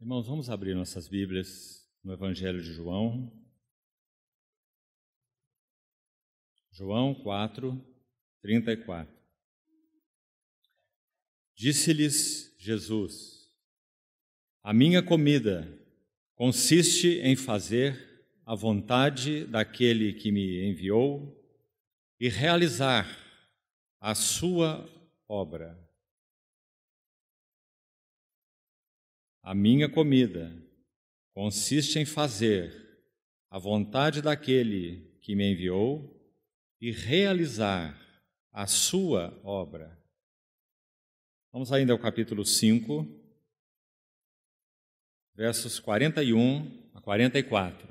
Irmãos, vamos abrir nossas Bíblias no Evangelho de João. João 4, 34. Disse-lhes Jesus: a minha comida consiste em fazer a vontade daquele que me enviou e realizar a sua obra. A minha comida consiste em fazer a vontade daquele que me enviou e realizar a sua obra. Vamos ainda ao capítulo 5, versos 41 a 44.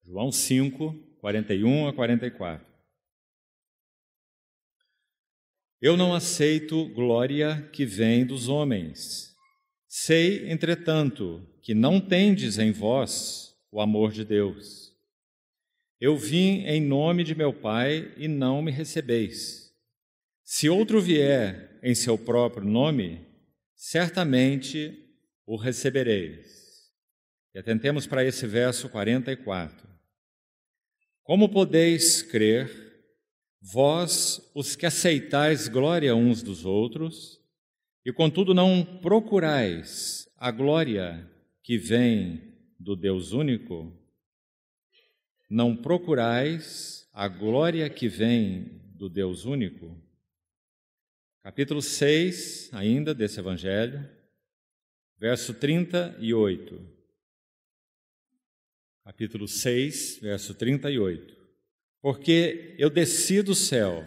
João 5, 41 a 44. Eu não aceito glória que vem dos homens. Sei, entretanto, que não tendes em vós o amor de Deus. Eu vim em nome de meu Pai e não me recebeis. Se outro vier em seu próprio nome, certamente o recebereis. E atentemos para esse verso 44. Como podeis crer, vós, os que aceitais glória uns dos outros, e contudo não procurais a glória que vem do Deus único? Não procurais a glória que vem do Deus único? Capítulo 6, ainda desse Evangelho, verso 38. Capítulo 6, verso 38. Porque eu desci do céu,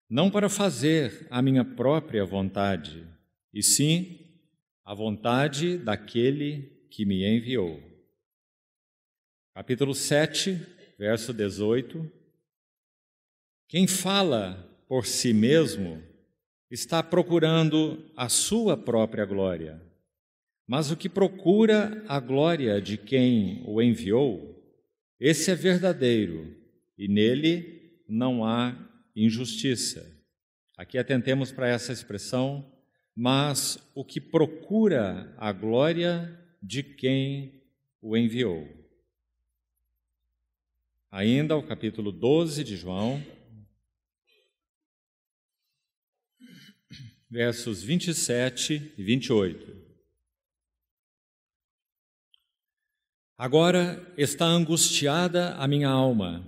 não para fazer a minha própria vontade, e sim a vontade daquele que me enviou. Capítulo 7, verso 18. Quem fala por si mesmo está procurando a sua própria glória, mas o que procura a glória de quem o enviou, esse é verdadeiro, e nele não há injustiça. Aqui atentemos para essa expressão, mas o que procura a glória de quem o enviou. Ainda o capítulo 12 de João, versos 27 e 28. Agora está angustiada a minha alma.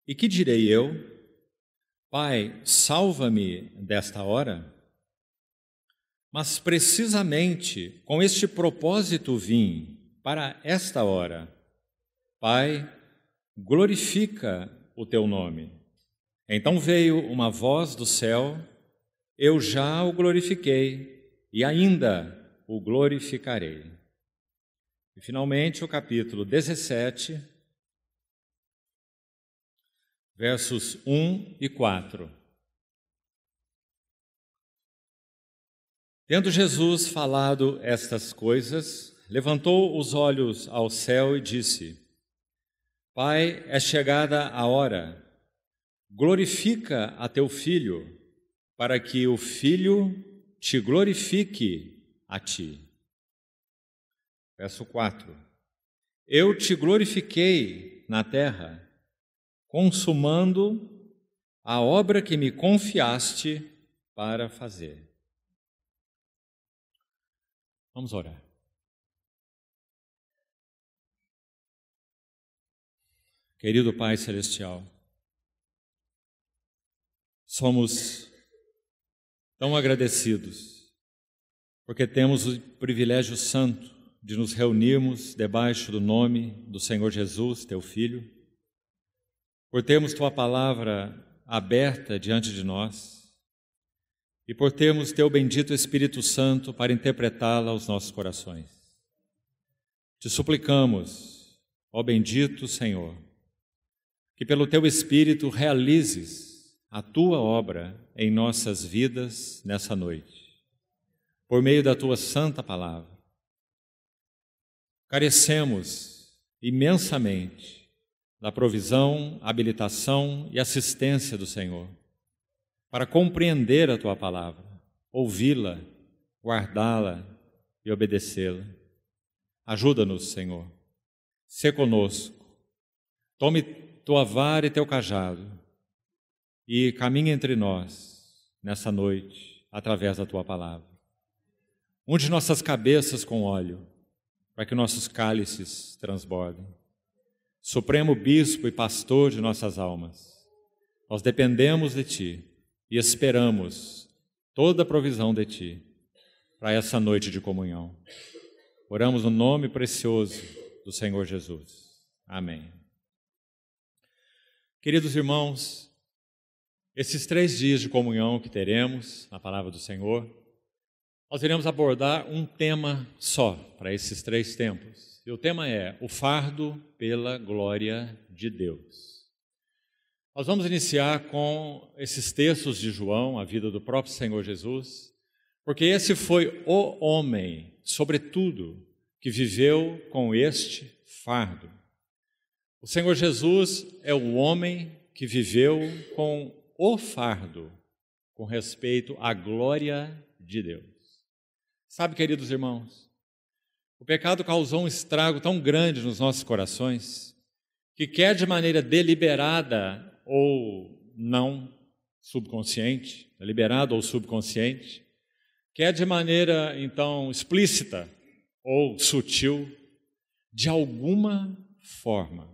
E que direi eu? Pai, salva-me desta hora? Mas precisamente com este propósito vim para esta hora. Pai, glorifica o teu nome. Então veio uma voz do céu: eu já o glorifiquei e ainda o glorificarei. E finalmente o capítulo 17, versos 1 e 4. Tendo Jesus falado estas coisas, levantou os olhos ao céu e disse: Pai, é chegada a hora, glorifica a teu Filho, para que o Filho te glorifique a ti. Verso 4. Eu te glorifiquei na terra, consumando a obra que me confiaste para fazer. Vamos orar. Querido Pai Celestial, somos tão agradecidos porque temos o privilégio santo de nos reunirmos debaixo do nome do Senhor Jesus, teu Filho, por termos tua palavra aberta diante de nós e por termos teu bendito Espírito Santo para interpretá-la aos nossos corações. Te suplicamos, ó bendito Senhor, que pelo teu Espírito realizes a tua obra em nossas vidas nessa noite, por meio da tua santa palavra. Carecemos imensamente da provisão, habilitação e assistência do Senhor, para compreender a tua palavra, ouvi-la guardá-la e obedecê-la. Ajuda-nos, Senhor. Sê conosco. Tome tua vara e teu cajado e caminhe entre nós nessa noite através da tua palavra. Unge nossas cabeças com óleo para que nossos cálices transbordem. Supremo bispo e pastor de nossas almas, nós dependemos de ti e esperamos toda a provisão de ti para essa noite de comunhão. Oramos no nome precioso do Senhor Jesus. Amém. Queridos irmãos, esses 3 dias de comunhão que teremos na palavra do Senhor, nós iremos abordar um tema só para esses 3 tempos. E o tema é o fardo pela glória de Deus. Nós vamos iniciar com esses textos de João, a vida do próprio Senhor Jesus, porque esse foi o homem, sobretudo, que viveu com este fardo. O Senhor Jesus é o homem que viveu com o fardo, com respeito à glória de Deus. Sabe, queridos irmãos, o pecado causou um estrago tão grande nos nossos corações, que quer de maneira deliberada ou não subconsciente, deliberado ou subconsciente, quer de maneira, então, explícita ou sutil, de alguma forma,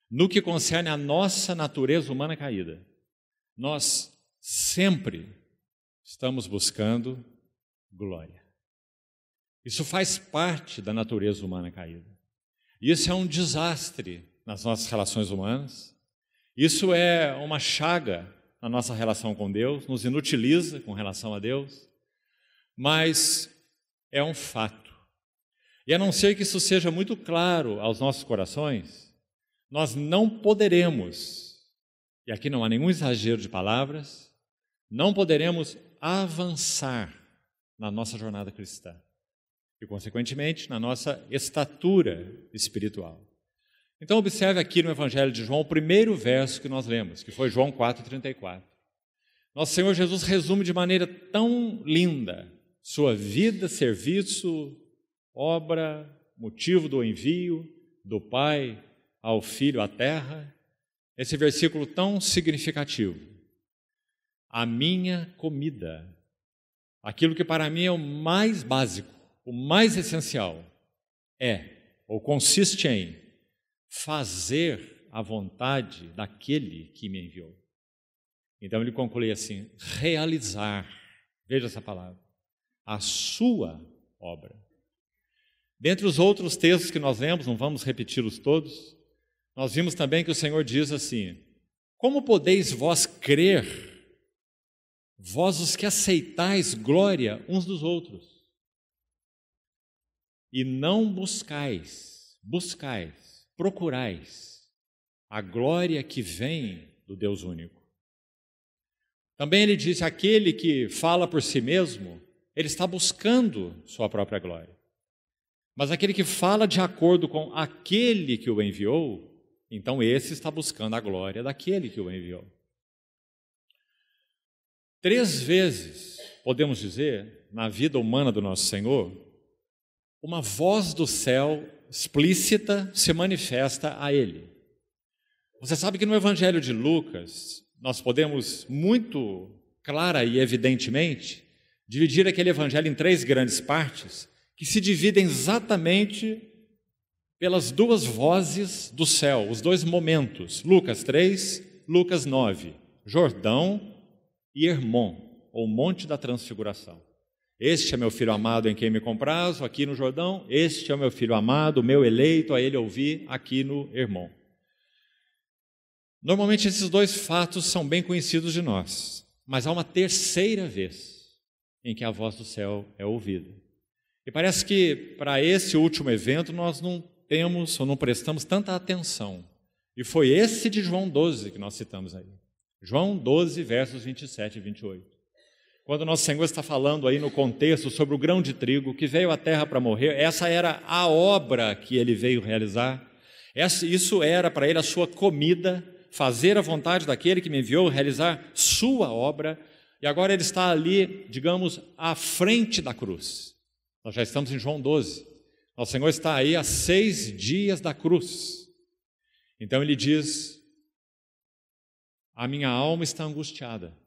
no que concerne a nossa natureza humana caída, nós sempre estamos buscando glória. Isso faz parte da natureza humana caída. Isso é um desastre nas nossas relações humanas. Isso é uma chaga na nossa relação com Deus, nos inutiliza com relação a Deus, mas é um fato. E a não ser que isso seja muito claro aos nossos corações, nós não poderemos, e aqui não há nenhum exagero de palavras, não poderemos avançar na nossa jornada cristã e, consequentemente, na nossa estatura espiritual. Então, observe aqui no Evangelho de João o primeiro verso que nós lemos, que foi João 4,34. Nosso Senhor Jesus resume de maneira tão linda sua vida, serviço, obra, motivo do envio do Pai ao Filho à terra, esse versículo tão significativo. A minha comida, aquilo que para mim é o mais básico, o mais essencial, ou consiste em fazer a vontade daquele que me enviou. Então ele conclui assim, realizar, veja essa palavra, a sua obra. Dentre os outros textos que nós lemos, não vamos repeti-los todos, nós vimos também que o Senhor diz assim, como podeis vós crer, vós os que aceitais glória uns dos outros, e não buscais, procurais a glória que vem do Deus único. Também ele disse, aquele que fala por si mesmo, ele está buscando sua própria glória. Mas aquele que fala de acordo com aquele que o enviou, então esse está buscando a glória daquele que o enviou. 3 vezes, podemos dizer, na vida humana do nosso Senhor, uma voz do céu explícita se manifesta a Ele. Você sabe que no Evangelho de Lucas, nós podemos muito clara e evidentemente dividir aquele Evangelho em 3 grandes partes, que se dividem exatamente pelas 2 vozes do céu, os 2 momentos, Lucas 3, Lucas 9, Jordão e Hermon, ou Monte da Transfiguração. Este é meu filho amado em quem me comprazo, aqui no Jordão, este é o meu filho amado, o meu eleito, a ele ouvi, aqui no Hermon. Normalmente esses 2 fatos são bem conhecidos de nós, mas há uma 3ª vez em que a voz do céu é ouvida. E parece que para esse último evento nós não temos ou não prestamos tanta atenção. E foi esse de João 12 que nós citamos aí. João 12, versos 27 e 28. Quando nosso Senhor está falando aí no contexto sobre o grão de trigo que veio à terra para morrer, essa era a obra que ele veio realizar. Isso era para ele a sua comida, fazer a vontade daquele que me enviou, realizar sua obra. e agora ele está ali, digamos, à frente da cruz. Nós já estamos em João 12. Nosso Senhor está aí há 6 dias da cruz. Então ele diz: a minha alma está angustiada.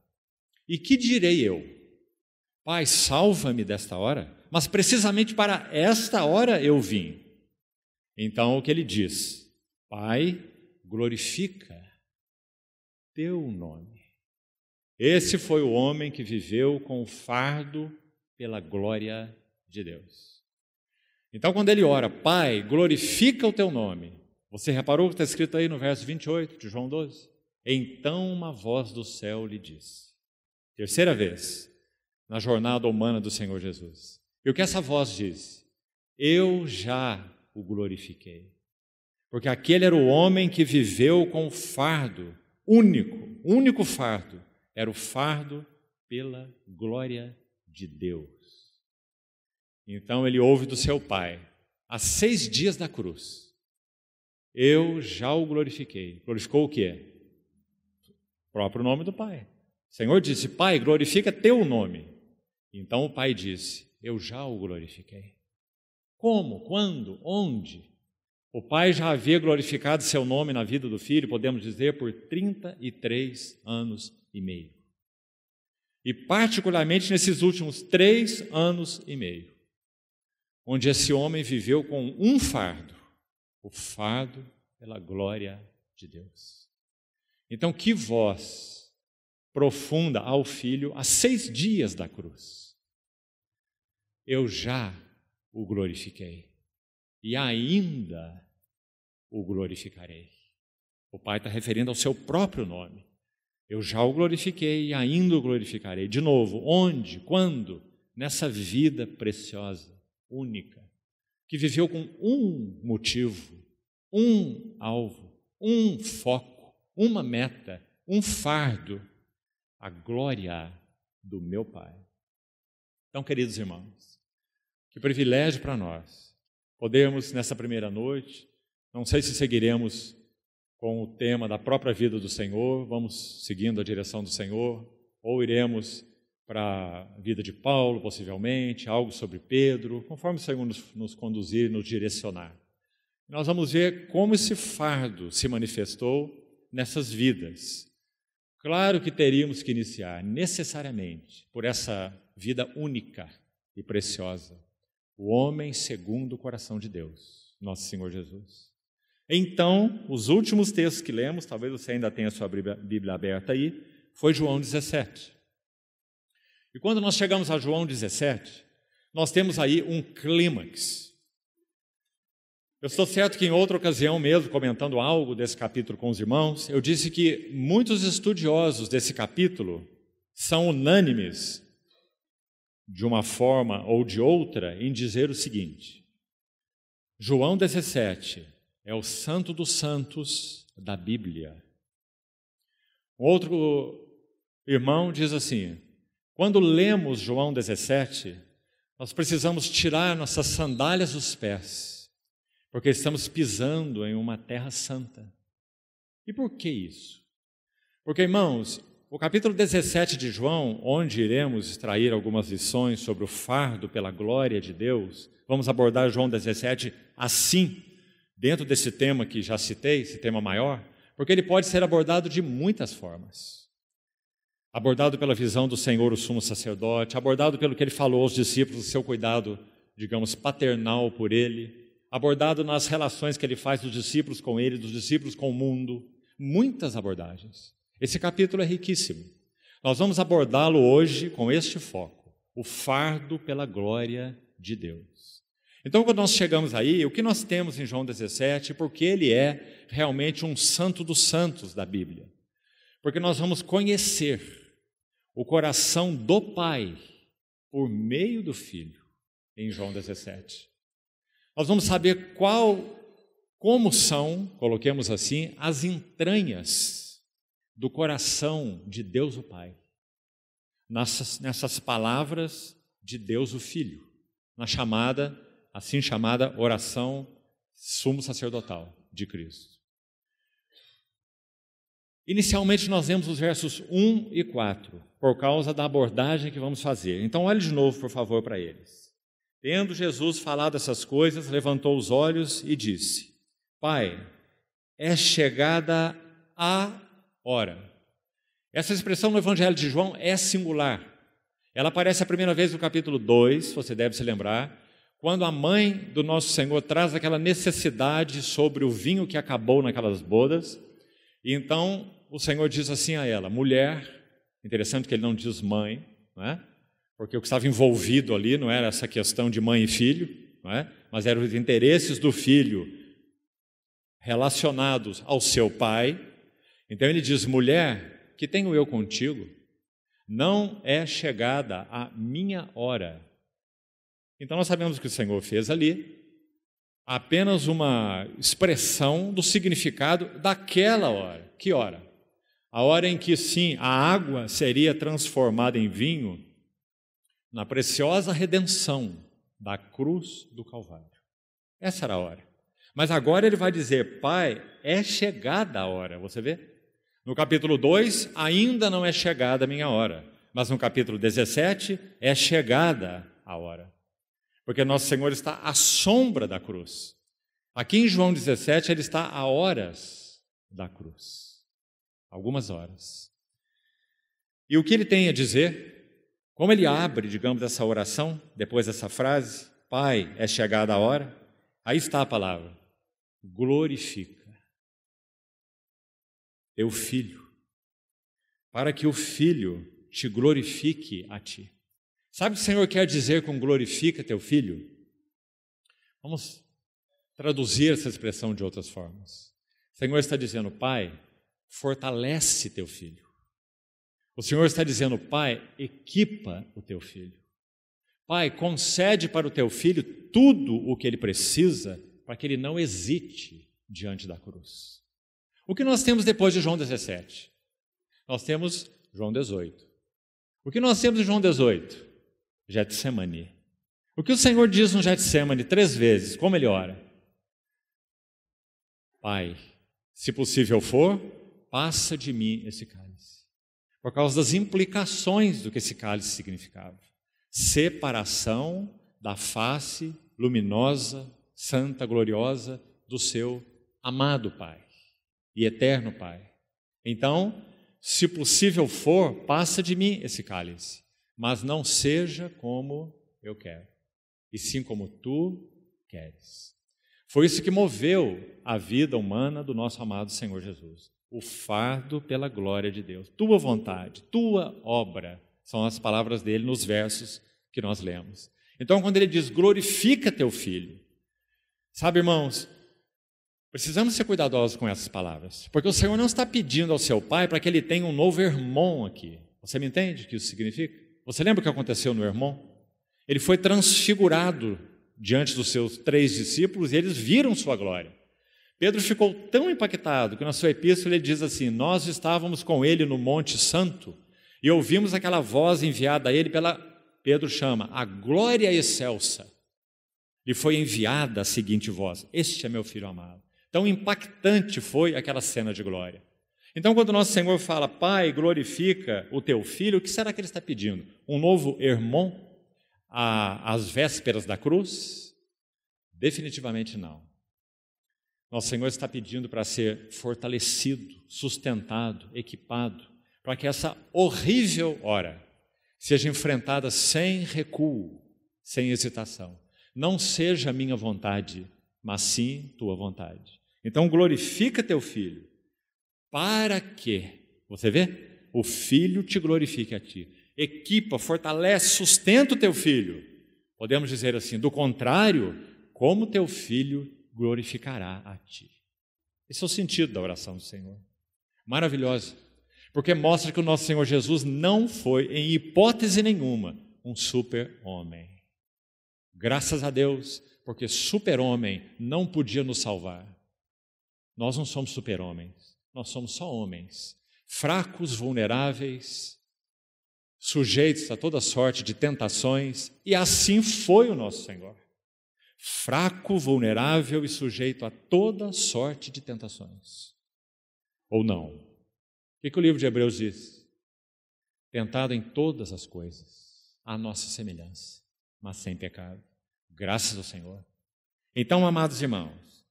E que direi eu? Pai, salva-me desta hora. Mas precisamente para esta hora eu vim. Então o que ele diz? Pai, glorifica teu nome. Esse foi o homem que viveu com o fardo pela glória de Deus. Então quando ele ora, Pai, glorifica o teu nome. Você reparou o que está escrito aí no verso 28 de João 12? Então uma voz do céu lhe disse. Terceira vez na jornada humana do Senhor Jesus. E o que essa voz diz? Eu já o glorifiquei. Porque aquele era o homem que viveu com o fardo único fardo, era o fardo pela glória de Deus. Então ele ouve do seu Pai, há 6 dias da cruz, eu já o glorifiquei. Glorificou o quê? O próprio nome do Pai. O Senhor disse, Pai, glorifica teu nome. Então o Pai disse, eu já o glorifiquei. Como? Quando? Onde? O Pai já havia glorificado seu nome na vida do Filho, podemos dizer, por 33 anos e meio. E particularmente nesses últimos 3 anos e meio, onde esse homem viveu com um fardo, o fardo pela glória de Deus. Então, que voz profunda ao Filho há 6 dias da cruz. Eu já o glorifiquei. E ainda o glorificarei. O Pai está referindo ao seu próprio nome. Eu já o glorifiquei e ainda o glorificarei. De novo, onde? Quando? Nessa vida preciosa, única, que viveu com um motivo, um alvo, um foco, uma meta, um fardo, a glória do meu Pai. Então, queridos irmãos, que privilégio para nós podermos, nessa primeira noite, não sei se seguiremos com o tema da própria vida do Senhor, vamos seguindo a direção do Senhor, ou iremos para a vida de Paulo, possivelmente, algo sobre Pedro, conforme o Senhor nos conduzir, nos direcionar. Nós vamos ver como esse fardo se manifestou nessas vidas. Claro que teríamos que iniciar, necessariamente, por essa vida única e preciosa, o homem segundo o coração de Deus, nosso Senhor Jesus. Então, os últimos textos que lemos, talvez você ainda tenha a sua Bíblia aberta aí, foi João 17. E quando nós chegamos a João 17, nós temos aí um clímax. Eu estou certo que em outra ocasião mesmo, comentando algo desse capítulo com os irmãos, eu disse que muitos estudiosos desse capítulo são unânimes, de uma forma ou de outra, em dizer o seguinte: João 17 é o santo dos santos da Bíblia. Outro irmão diz assim: quando lemos João 17, nós precisamos tirar nossas sandálias dos pés, porque estamos pisando em uma terra santa. E por que isso? Porque, irmãos, o capítulo 17 de João, onde iremos extrair algumas lições sobre o fardo pela glória de Deus, vamos abordar João 17 assim, dentro desse tema que já citei, esse tema maior, porque ele pode ser abordado de muitas formas. Abordado pela visão do Senhor, o sumo sacerdote, abordado pelo que ele falou aos discípulos, o seu cuidado, digamos, paternal por ele, abordado nas relações que ele faz dos discípulos com ele, dos discípulos com o mundo, muitas abordagens. Esse capítulo é riquíssimo. Nós vamos abordá-lo hoje com este foco, o fardo pela glória de Deus. Então, quando nós chegamos aí, o que nós temos em João 17, porque ele é realmente um santo dos santos da Bíblia. Porque nós vamos conhecer o coração do Pai por meio do Filho em João 17. Nós vamos saber como são, coloquemos assim, as entranhas do coração de Deus o Pai, nessas palavras de Deus o Filho, na assim chamada oração sumo sacerdotal de Cristo. Inicialmente nós lemos os versos 1 e 4, por causa da abordagem que vamos fazer. Então olhe de novo, por favor, para eles. Tendo Jesus falado essas coisas, levantou os olhos e disse: Pai, é chegada a hora. Essa expressão no Evangelho de João é singular. Ela aparece a primeira vez no capítulo 2, você deve se lembrar, quando a mãe do nosso Senhor traz aquela necessidade sobre o vinho que acabou naquelas bodas. E então o Senhor diz assim a ela: mulher, interessante que ele não diz mãe, não é? Porque o que estava envolvido ali não era essa questão de mãe e filho, não é? Mas eram os interesses do filho relacionados ao seu pai. Então ele diz: mulher, que tenho eu contigo? Não é chegada a minha hora. Então nós sabemos que o Senhor fez ali apenas uma expressão do significado daquela hora. Que hora? A hora em que, sim, a água seria transformada em vinho na preciosa redenção da cruz do Calvário. Essa era a hora. Mas agora ele vai dizer: Pai, é chegada a hora. Você vê? No capítulo 2, ainda não é chegada a minha hora. Mas no capítulo 17, é chegada a hora. Porque nosso Senhor está à sombra da cruz. Aqui em João 17, ele está a horas da cruz. Algumas horas. E o que ele tem a dizer? Como ele abre, digamos, essa oração, depois dessa frase: Pai, é chegada a hora. Aí está a palavra: glorifica teu filho, para que o filho te glorifique a ti. Sabe o que o Senhor quer dizer com glorifica teu filho? Vamos traduzir essa expressão de outras formas. O Senhor está dizendo: Pai, fortalece teu filho. O Senhor está dizendo: Pai, equipa o teu filho. Pai, concede para o teu filho tudo o que ele precisa para que ele não hesite diante da cruz. O que nós temos depois de João 17? Nós temos João 18. O que nós temos em João 18? Getsemane. O que o Senhor diz no Getsemane 3 vezes? Como ele ora? Pai, se possível for, passa de mim esse cálice. Por causa das implicações do que esse cálice significava. Separação da face luminosa, santa, gloriosa do seu amado Pai e eterno Pai. Então, se possível for, passa de mim esse cálice, mas não seja como eu quero, e sim como tu queres. Foi isso que moveu a vida humana do nosso amado Senhor Jesus. O fardo pela glória de Deus. Tua vontade, tua obra, são as palavras dele nos versos que nós lemos. Então, quando ele diz, glorifica teu filho, sabe, irmãos, precisamos ser cuidadosos com essas palavras, porque o Senhor não está pedindo ao seu Pai para que ele tenha um novo irmão aqui. Você me entende o que isso significa? Você lembra o que aconteceu no irmão? Ele foi transfigurado diante dos seus 3 discípulos e eles viram sua glória. Pedro ficou tão impactado que na sua epístola ele diz assim: nós estávamos com ele no Monte Santo e ouvimos aquela voz enviada a ele pela, Pedro chama, a glória excelsa. Lhe foi enviada a seguinte voz: este é meu filho amado. Tão impactante foi aquela cena de glória. Então, quando nosso Senhor fala, Pai, glorifica o teu filho, o que será que ele está pedindo? Um novo irmão às vésperas da cruz? Definitivamente não. Nosso Senhor está pedindo para ser fortalecido, sustentado, equipado, para que essa horrível hora seja enfrentada sem recuo, sem hesitação. Não seja a minha vontade, mas sim tua vontade. Então glorifica teu filho, para que, você vê? O filho te glorifique a ti. Equipa, fortalece, sustenta o teu filho. Podemos dizer assim, do contrário, como teu filho glorificará a ti. Esse é o sentido da oração do Senhor. Maravilhosa, porque mostra que o nosso Senhor Jesus não foi, em hipótese nenhuma, um super-homem. Graças a Deus, porque super-homem não podia nos salvar. Nós não somos super-homens, nós somos só homens, fracos, vulneráveis, sujeitos a toda sorte de tentações, e assim foi o nosso Senhor. Fraco, vulnerável e sujeito a toda sorte de tentações. Ou não? O que o livro de Hebreus diz? Tentado em todas as coisas, à nossa semelhança, mas sem pecado. Graças ao Senhor. Então, amados irmãos,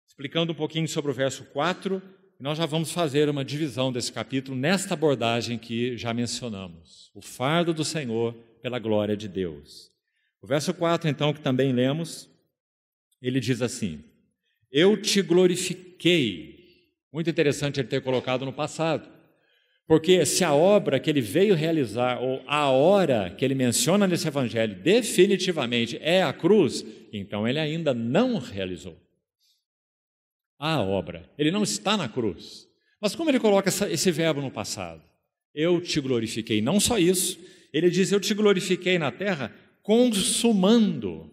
explicando um pouquinho sobre o verso 4, nós já vamos fazer uma divisão desse capítulo nesta abordagem que já mencionamos. O fardo do Senhor pela glória de Deus. O verso 4, então, que também lemos, ele diz assim: eu te glorifiquei. Muito interessante ele ter colocado no passado, porque se a obra que ele veio realizar, ou a hora que ele menciona nesse evangelho, definitivamente é a cruz, então ele ainda não realizou a obra. Ele não está na cruz. Mas como ele coloca esse verbo no passado? Eu te glorifiquei. Não só isso, ele diz, eu te glorifiquei na terra consumando.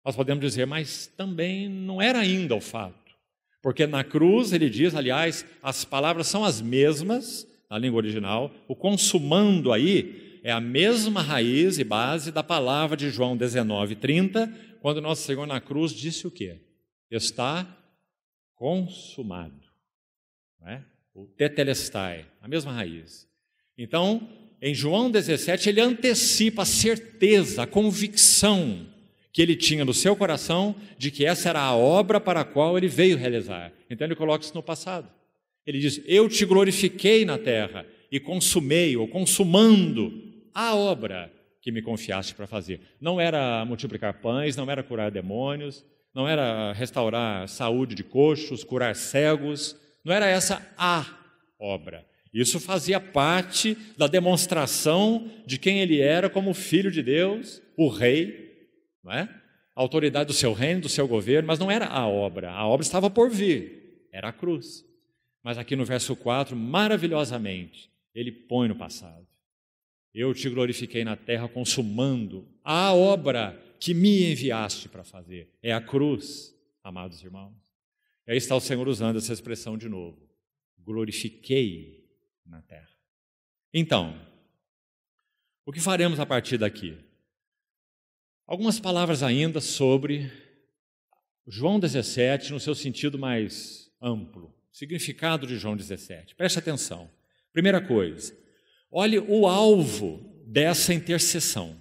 Nós podemos dizer, mas também não era ainda o fato. Porque na cruz, ele diz, aliás, as palavras são as mesmas, na língua original, o consumando aí é a mesma raiz e base da palavra de João 19:30, quando nosso Senhor na cruz disse o quê? Está consumado. Não é? O tetelestai, a mesma raiz. Então, em João 17, ele antecipa a certeza, a convicção que ele tinha no seu coração de que essa era a obra para a qual ele veio realizar. Então ele coloca isso no passado. Ele diz, eu te glorifiquei na terra e consumei, ou consumando a obra que me confiaste para fazer. Não era multiplicar pães, não era curar demônios, não era restaurar saúde de coxos, curar cegos, não era essa a obra. Isso fazia parte da demonstração de quem ele era como filho de Deus, o rei, não é? A autoridade do seu reino, do seu governo, mas não era a obra estava por vir, era a cruz. Mas aqui no verso 4, maravilhosamente, ele põe no passado. Eu te glorifiquei na terra consumando a obra que me enviaste para fazer. É a cruz, amados irmãos. E aí está o Senhor usando essa expressão de novo. Glorifiquei na terra. Então, o que faremos a partir daqui? Algumas palavras ainda sobre João 17 no seu sentido mais amplo. Significado de João 17. Preste atenção. Primeira coisa, olhe o alvo dessa intercessão.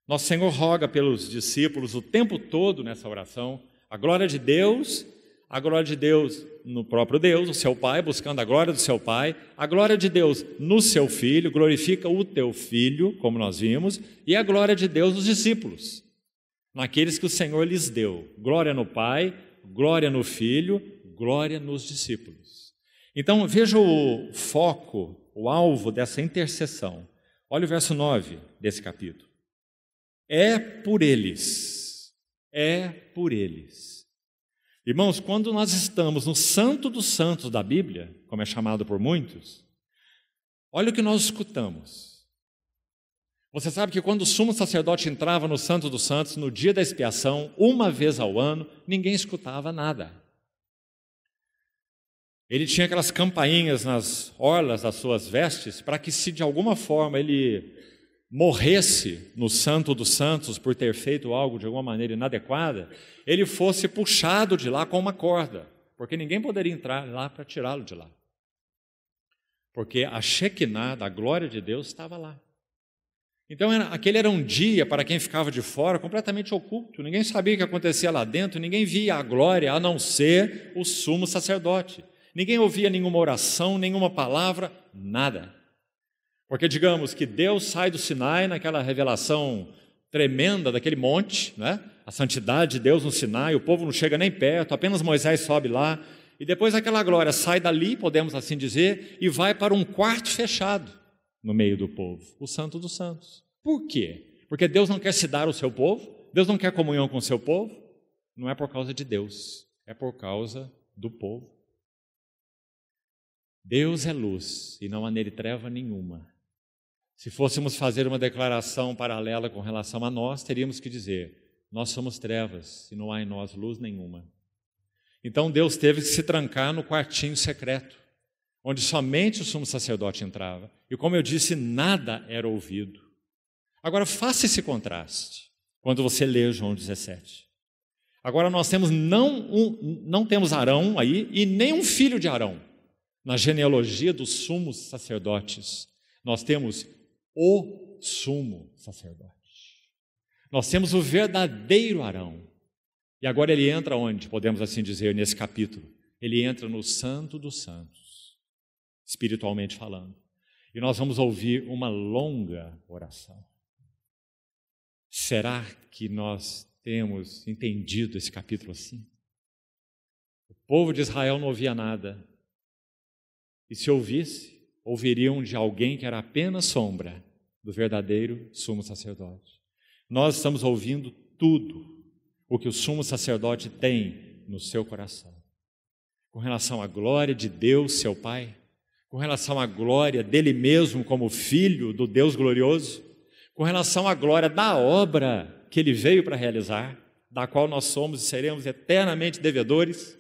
Nosso Senhor roga pelos discípulos o tempo todo nessa oração, a glória de Deus no próprio Deus, o seu Pai, buscando a glória do seu Pai, a glória de Deus no seu Filho, glorifica o teu Filho, como nós vimos, e a glória de Deus nos discípulos, naqueles que o Senhor lhes deu. Glória no Pai, glória no Filho, glória nos discípulos. Então, veja o foco, o alvo dessa intercessão. Olha o verso 9 desse capítulo. É por eles. Irmãos, quando nós estamos no Santo dos Santos da Bíblia, como é chamado por muitos, olha o que nós escutamos. Você sabe que quando o sumo sacerdote entrava no Santo dos Santos, no dia da expiação, uma vez ao ano, ninguém escutava nada. Ele tinha aquelas campainhas nas orlas das suas vestes para que, se de alguma forma ele morresse no Santo dos Santos por ter feito algo de alguma maneira inadequada, ele fosse puxado de lá com uma corda, porque ninguém poderia entrar lá para tirá-lo de lá. Porque a Shekinah, da glória de Deus, estava lá. Então, aquele era um dia, para quem ficava de fora, completamente oculto. Ninguém sabia o que acontecia lá dentro, ninguém via a glória, a não ser o sumo sacerdote. Ninguém ouvia nenhuma oração, nenhuma palavra, nada. Porque digamos que Deus sai do Sinai naquela revelação tremenda daquele monte, né? A santidade de Deus no Sinai, o povo não chega nem perto, apenas Moisés sobe lá, e depois aquela glória sai dali, podemos assim dizer, e vai para um quarto fechado no meio do povo, o Santo dos Santos. Por quê? Porque Deus não quer se dar ao seu povo, Deus não quer comunhão com o seu povo, não é por causa de Deus, é por causa do povo. Deus é luz e não há nele treva nenhuma. Se fôssemos fazer uma declaração paralela com relação a nós, teríamos que dizer, nós somos trevas e não há em nós luz nenhuma. Então Deus teve que se trancar no quartinho secreto, onde somente o sumo sacerdote entrava. E como eu disse, nada era ouvido. Agora faça esse contraste, quando você lê João 17. Agora nós temos não temos Arão aí e nem um filho de Arão. Na genealogia dos sumos sacerdotes, nós temos o sumo sacerdote. Nós temos o verdadeiro Arão. E agora ele entra onde, podemos assim dizer, nesse capítulo? Ele entra no Santo dos Santos, espiritualmente falando. E nós vamos ouvir uma longa oração. Será que nós temos entendido esse capítulo assim? O povo de Israel não ouvia nada. E se ouvisse, ouviriam de alguém que era apenas sombra do verdadeiro sumo sacerdote. Nós estamos ouvindo tudo o que o sumo sacerdote tem no seu coração. Com relação à glória de Deus, seu Pai, com relação à glória dele mesmo como Filho do Deus glorioso, com relação à glória da obra que ele veio para realizar, da qual nós somos e seremos eternamente devedores,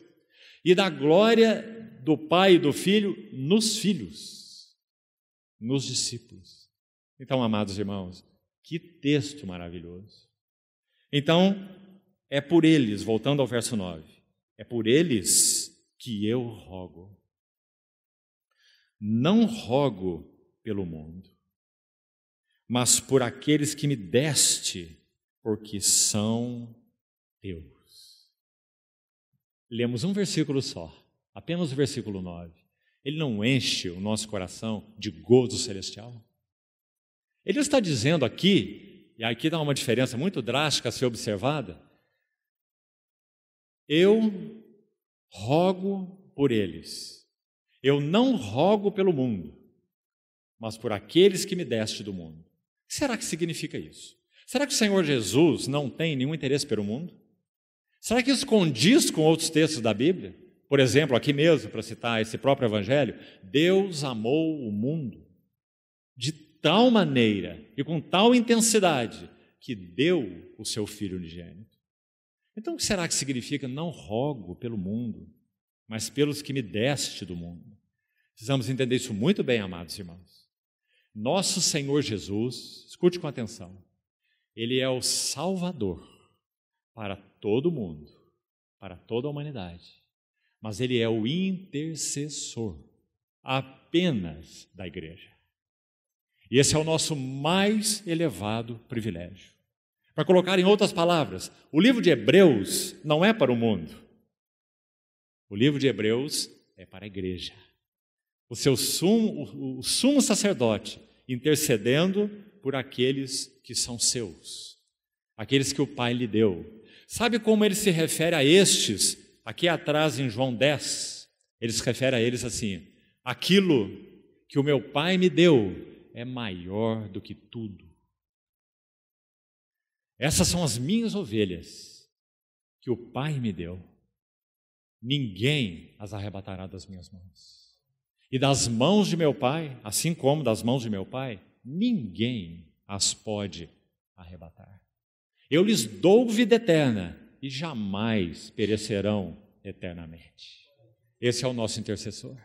e da glória do Pai e do Filho nos filhos, nos discípulos. Então, amados irmãos, que texto maravilhoso. Então, é por eles, voltando ao verso 9, é por eles que eu rogo. Não rogo pelo mundo, mas por aqueles que me deste, porque são teus. Lemos um versículo só, apenas o versículo 9. Ele não enche o nosso coração de gozo celestial? Ele está dizendo aqui, e aqui dá uma diferença muito drástica a ser observada, eu rogo por eles. Eu não rogo pelo mundo, mas por aqueles que me deste do mundo. O que será que significa isso? Será que o Senhor Jesus não tem nenhum interesse pelo mundo? Será que isso condiz com outros textos da Bíblia? Por exemplo, aqui mesmo, para citar esse próprio Evangelho, Deus amou o mundo de tal maneira e com tal intensidade que deu o seu Filho unigênito. Então, o que será que significa não rogo pelo mundo, mas pelos que me deste do mundo? Precisamos entender isso muito bem, amados irmãos. Nosso Senhor Jesus, escute com atenção, Ele é o Salvador para todo mundo, para toda a humanidade, mas Ele é o intercessor apenas da igreja. E esse é o nosso mais elevado privilégio. Para colocar em outras palavras, o livro de Hebreus não é para o mundo. O livro de Hebreus é para a igreja. O sumo sacerdote intercedendo por aqueles que são seus, aqueles que o Pai lhe deu. Sabe como ele se refere a estes, aqui atrás em João 10? Ele se refere a eles assim: aquilo que o meu Pai me deu é maior do que tudo. Essas são as minhas ovelhas que o Pai me deu. Ninguém as arrebatará das minhas mãos. E das mãos de meu Pai, assim como das mãos de meu Pai, ninguém as pode arrebatar. Eu lhes dou vida eterna e jamais perecerão eternamente. Esse é o nosso intercessor.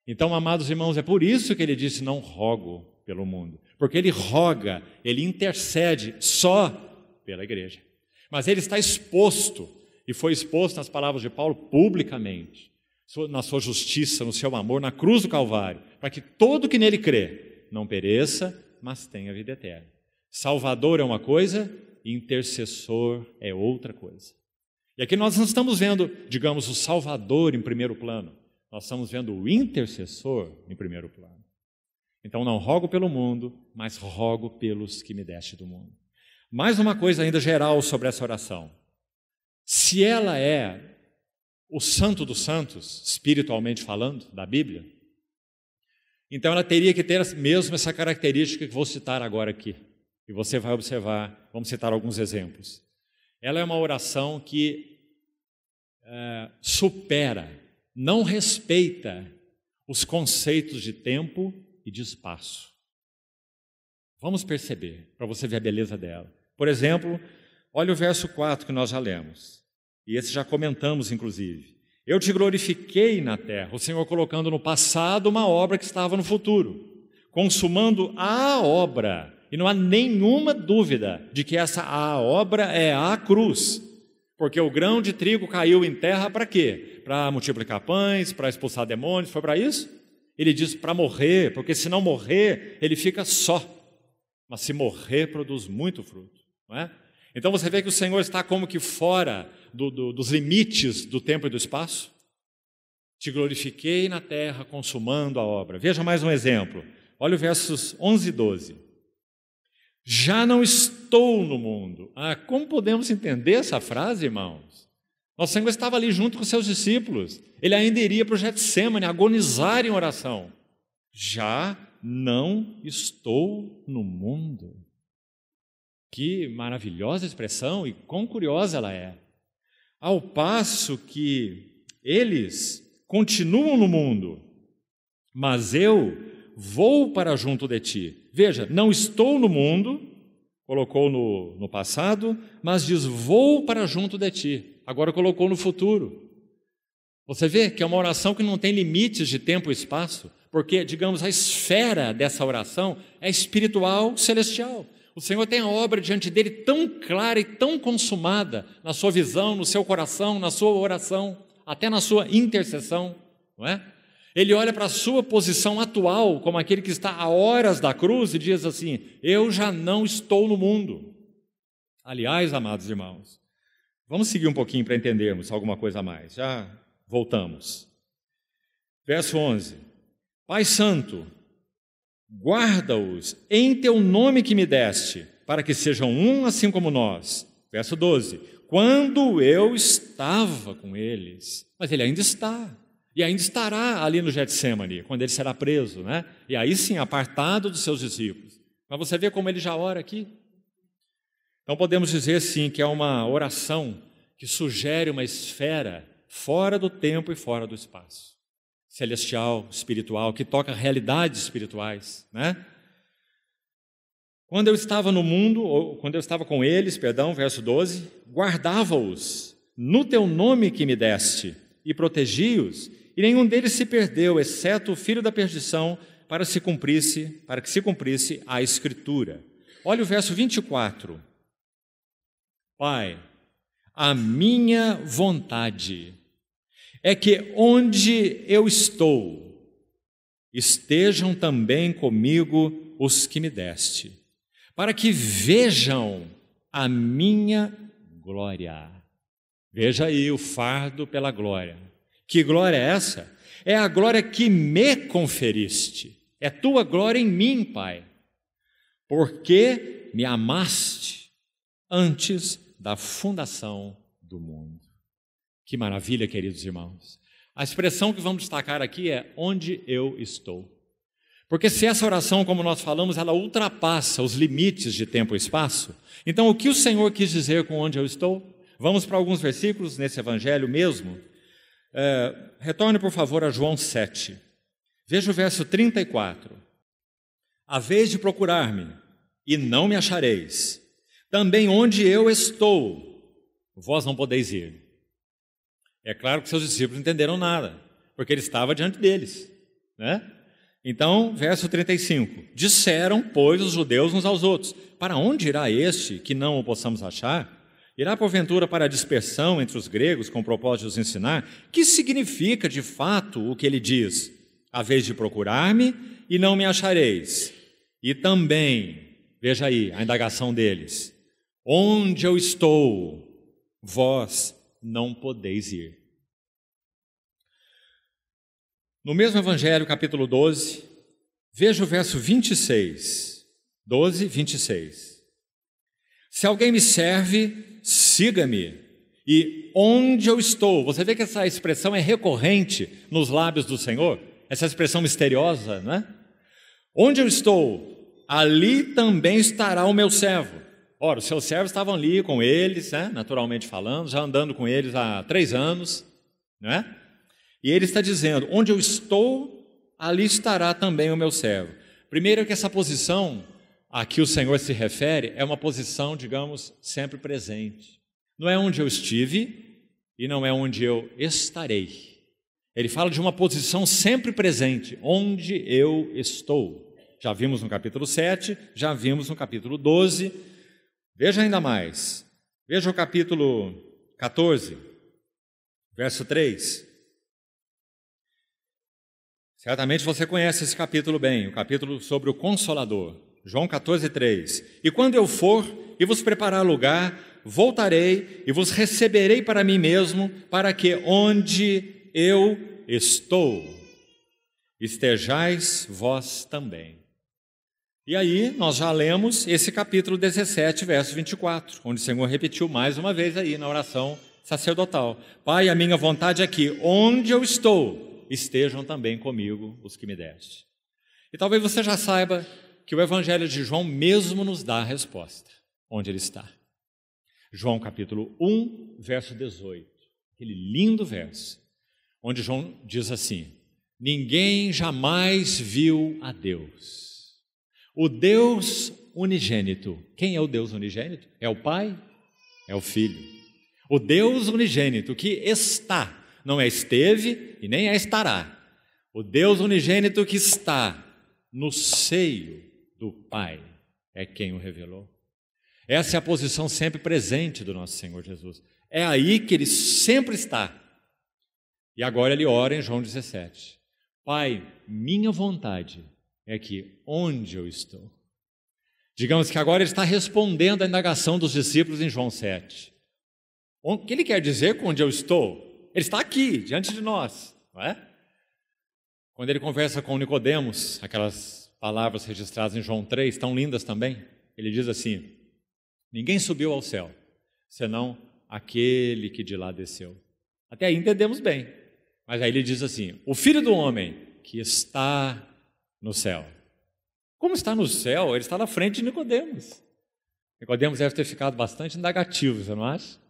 Então, amados irmãos, é por isso que ele disse: não rogo pelo mundo, porque ele roga, ele intercede só pela igreja. Mas ele está exposto, e foi exposto nas palavras de Paulo publicamente, na sua justiça, no seu amor, na cruz do Calvário, para que todo que nele crê não pereça, mas tenha vida eterna. Salvador é uma coisa, intercessor é outra coisa. E aqui nós não estamos vendo, digamos, o Salvador em primeiro plano, nós estamos vendo o intercessor em primeiro plano. Então não rogo pelo mundo, mas rogo pelos que me deste do mundo. Mais uma coisa ainda geral sobre essa oração. Se ela é o santo dos santos, espiritualmente falando, da Bíblia, então ela teria que ter mesmo essa característica que vou citar agora aqui. E você vai observar, vamos citar alguns exemplos. Ela é uma oração que supera, não respeita os conceitos de tempo e de espaço. Vamos perceber, para você ver a beleza dela. Por exemplo, olha o verso 4 que nós já lemos. E esse já comentamos, inclusive. Eu te glorifiquei na terra, o Senhor colocando no passado uma obra que estava no futuro, consumando a obra. E não há nenhuma dúvida de que essa obra é a cruz. Porque o grão de trigo caiu em terra para quê? Para multiplicar pães, para expulsar demônios, foi para isso? Ele diz para morrer, porque se não morrer, ele fica só. Mas se morrer, produz muito fruto, não é? Então você vê que o Senhor está como que fora dos limites do tempo e do espaço. Te glorifiquei na terra, consumando a obra. Veja mais um exemplo. Olha os versos 11 e 12. Já não estou no mundo. Como podemos entender essa frase, irmãos? Nosso Senhor estava ali junto com seus discípulos. Ele ainda iria para o Getsêmani agonizar em oração. Já não estou no mundo. Que maravilhosa expressão e quão curiosa ela é. Ao passo que eles continuam no mundo, mas eu vou para junto de ti. Veja, não estou no mundo, colocou no passado, mas diz vou para junto de ti. Agora colocou no futuro. Você vê que é uma oração que não tem limites de tempo e espaço, porque, digamos, a esfera dessa oração é espiritual, celestial. O Senhor tem a obra diante dele tão clara e tão consumada na sua visão, no seu coração, na sua oração, até na sua intercessão, não é? Ele olha para a sua posição atual como aquele que está a horas da cruz e diz assim, eu já não estou no mundo. Aliás, amados irmãos, vamos seguir um pouquinho para entendermos alguma coisa a mais. Já voltamos. Verso 11. Pai Santo, guarda-os em teu nome que me deste, para que sejam um assim como nós. Verso 12. Quando eu estava com eles, mas ele ainda está. E ainda estará ali no Getsêmani, quando ele será preso, né? E aí sim, apartado dos seus discípulos. Mas você vê como ele já ora aqui? Então podemos dizer sim que é uma oração que sugere uma esfera fora do tempo e fora do espaço. Celestial, espiritual, que toca realidades espirituais, né? Quando eu estava no mundo, ou quando eu estava com eles, verso 12, guardava-os no teu nome que me deste e protegi-os, e nenhum deles se perdeu, exceto o filho da perdição, para que se cumprisse a Escritura. Olha o verso 24. Pai, a minha vontade é que onde eu estou, estejam também comigo os que me deste, para que vejam a minha glória. Veja aí o fardo pela glória. Que glória é essa? É a glória que me conferiste. É tua glória em mim, Pai, porque me amaste antes da fundação do mundo. Que maravilha, queridos irmãos. A expressão que vamos destacar aqui é onde eu estou. Porque se essa oração, como nós falamos, ela ultrapassa os limites de tempo e espaço, então o que o Senhor quis dizer com onde eu estou? Vamos para alguns versículos nesse evangelho mesmo. Retorne, por favor, a João 7. Veja o verso 34. Haveis de procurar-me, e não me achareis. Também onde eu estou, vós não podeis ir. É claro que seus discípulos não entenderam nada, porque ele estava diante deles, né? Então, verso 35. Disseram, pois, os judeus uns aos outros, para onde irá este que não o possamos achar? Irá, porventura, para a dispersão entre os gregos, com o propósito de os ensinar? Que significa, de fato, o que ele diz? Haveis de procurar-me e não me achareis. E também, veja aí a indagação deles, onde eu estou, vós não podeis ir. No mesmo Evangelho, capítulo 12, veja o verso 26. 12, 26. Se alguém me serve, siga-me, e onde eu estou, você vê que essa expressão é recorrente nos lábios do Senhor, essa expressão misteriosa, não é? Onde eu estou, ali também estará o meu servo. Ora, os seus servos estavam ali com eles, né? Naturalmente falando, já andando com eles há 3 anos, não é? E ele está dizendo, onde eu estou, ali estará também o meu servo. Primeiro que essa posição a que o Senhor se refere é uma posição, digamos, sempre presente. Não é onde eu estive e não é onde eu estarei. Ele fala de uma posição sempre presente, onde eu estou. Já vimos no capítulo 7, já vimos no capítulo 12. Veja ainda mais. Veja o capítulo 14, verso 3. Certamente você conhece esse capítulo bem, o capítulo sobre o Consolador, João 14:3. E quando eu for e vos preparar lugar, voltarei e vos receberei para mim mesmo, para que onde eu estou, estejais vós também. E aí nós já lemos esse capítulo 17, verso 24, onde o Senhor repetiu mais uma vez aí na oração sacerdotal: Pai, a minha vontade é que onde eu estou, estejam também comigo os que me deste. E talvez você já saiba que o Evangelho de João mesmo nos dá a resposta, onde ele está. João capítulo 1, verso 18, aquele lindo verso, onde João diz assim: ninguém jamais viu a Deus, o Deus unigênito. Quem é o Deus unigênito? É o Pai? É o Filho. O Deus unigênito que está, não é esteve e nem é estará. O Deus unigênito que está no seio do Pai é quem o revelou. Essa é a posição sempre presente do nosso Senhor Jesus. É aí que ele sempre está. E agora ele ora em João 17: Pai, minha vontade é que onde eu estou. Digamos que agora ele está respondendo à indagação dos discípulos em João 7. O que ele quer dizer com onde eu estou? Ele está aqui, diante de nós, não é? Quando ele conversa com Nicodemos, aquelas palavras registradas em João 3, tão lindas também, ele diz assim: ninguém subiu ao céu, senão aquele que de lá desceu. Até aí entendemos bem, mas aí ele diz assim: o Filho do Homem que está no céu. Como está no céu? Ele está na frente de Nicodemos. Nicodemos deve ter ficado bastante indagativo, você não acha?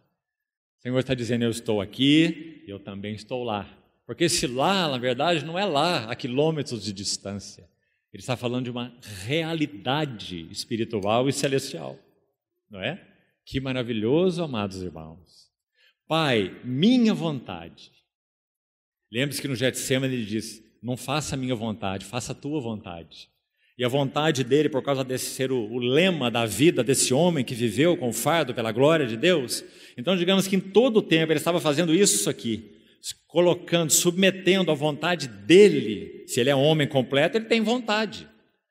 O Senhor está dizendo: eu estou aqui, eu também estou lá. Porque esse lá, na verdade, não é lá a quilômetros de distância. Ele está falando de uma realidade espiritual e celestial, não é? Que maravilhoso, amados irmãos. Pai, minha vontade. Lembre-se que no Getsemane ele diz: não faça a minha vontade, faça a tua vontade. E a vontade dele, por causa desse ser o lema da vida desse homem que viveu com fardo pela glória de Deus, então digamos que em todo o tempo ele estava fazendo isso aqui, colocando, submetendo a vontade dele. Se ele é homem completo, ele tem vontade.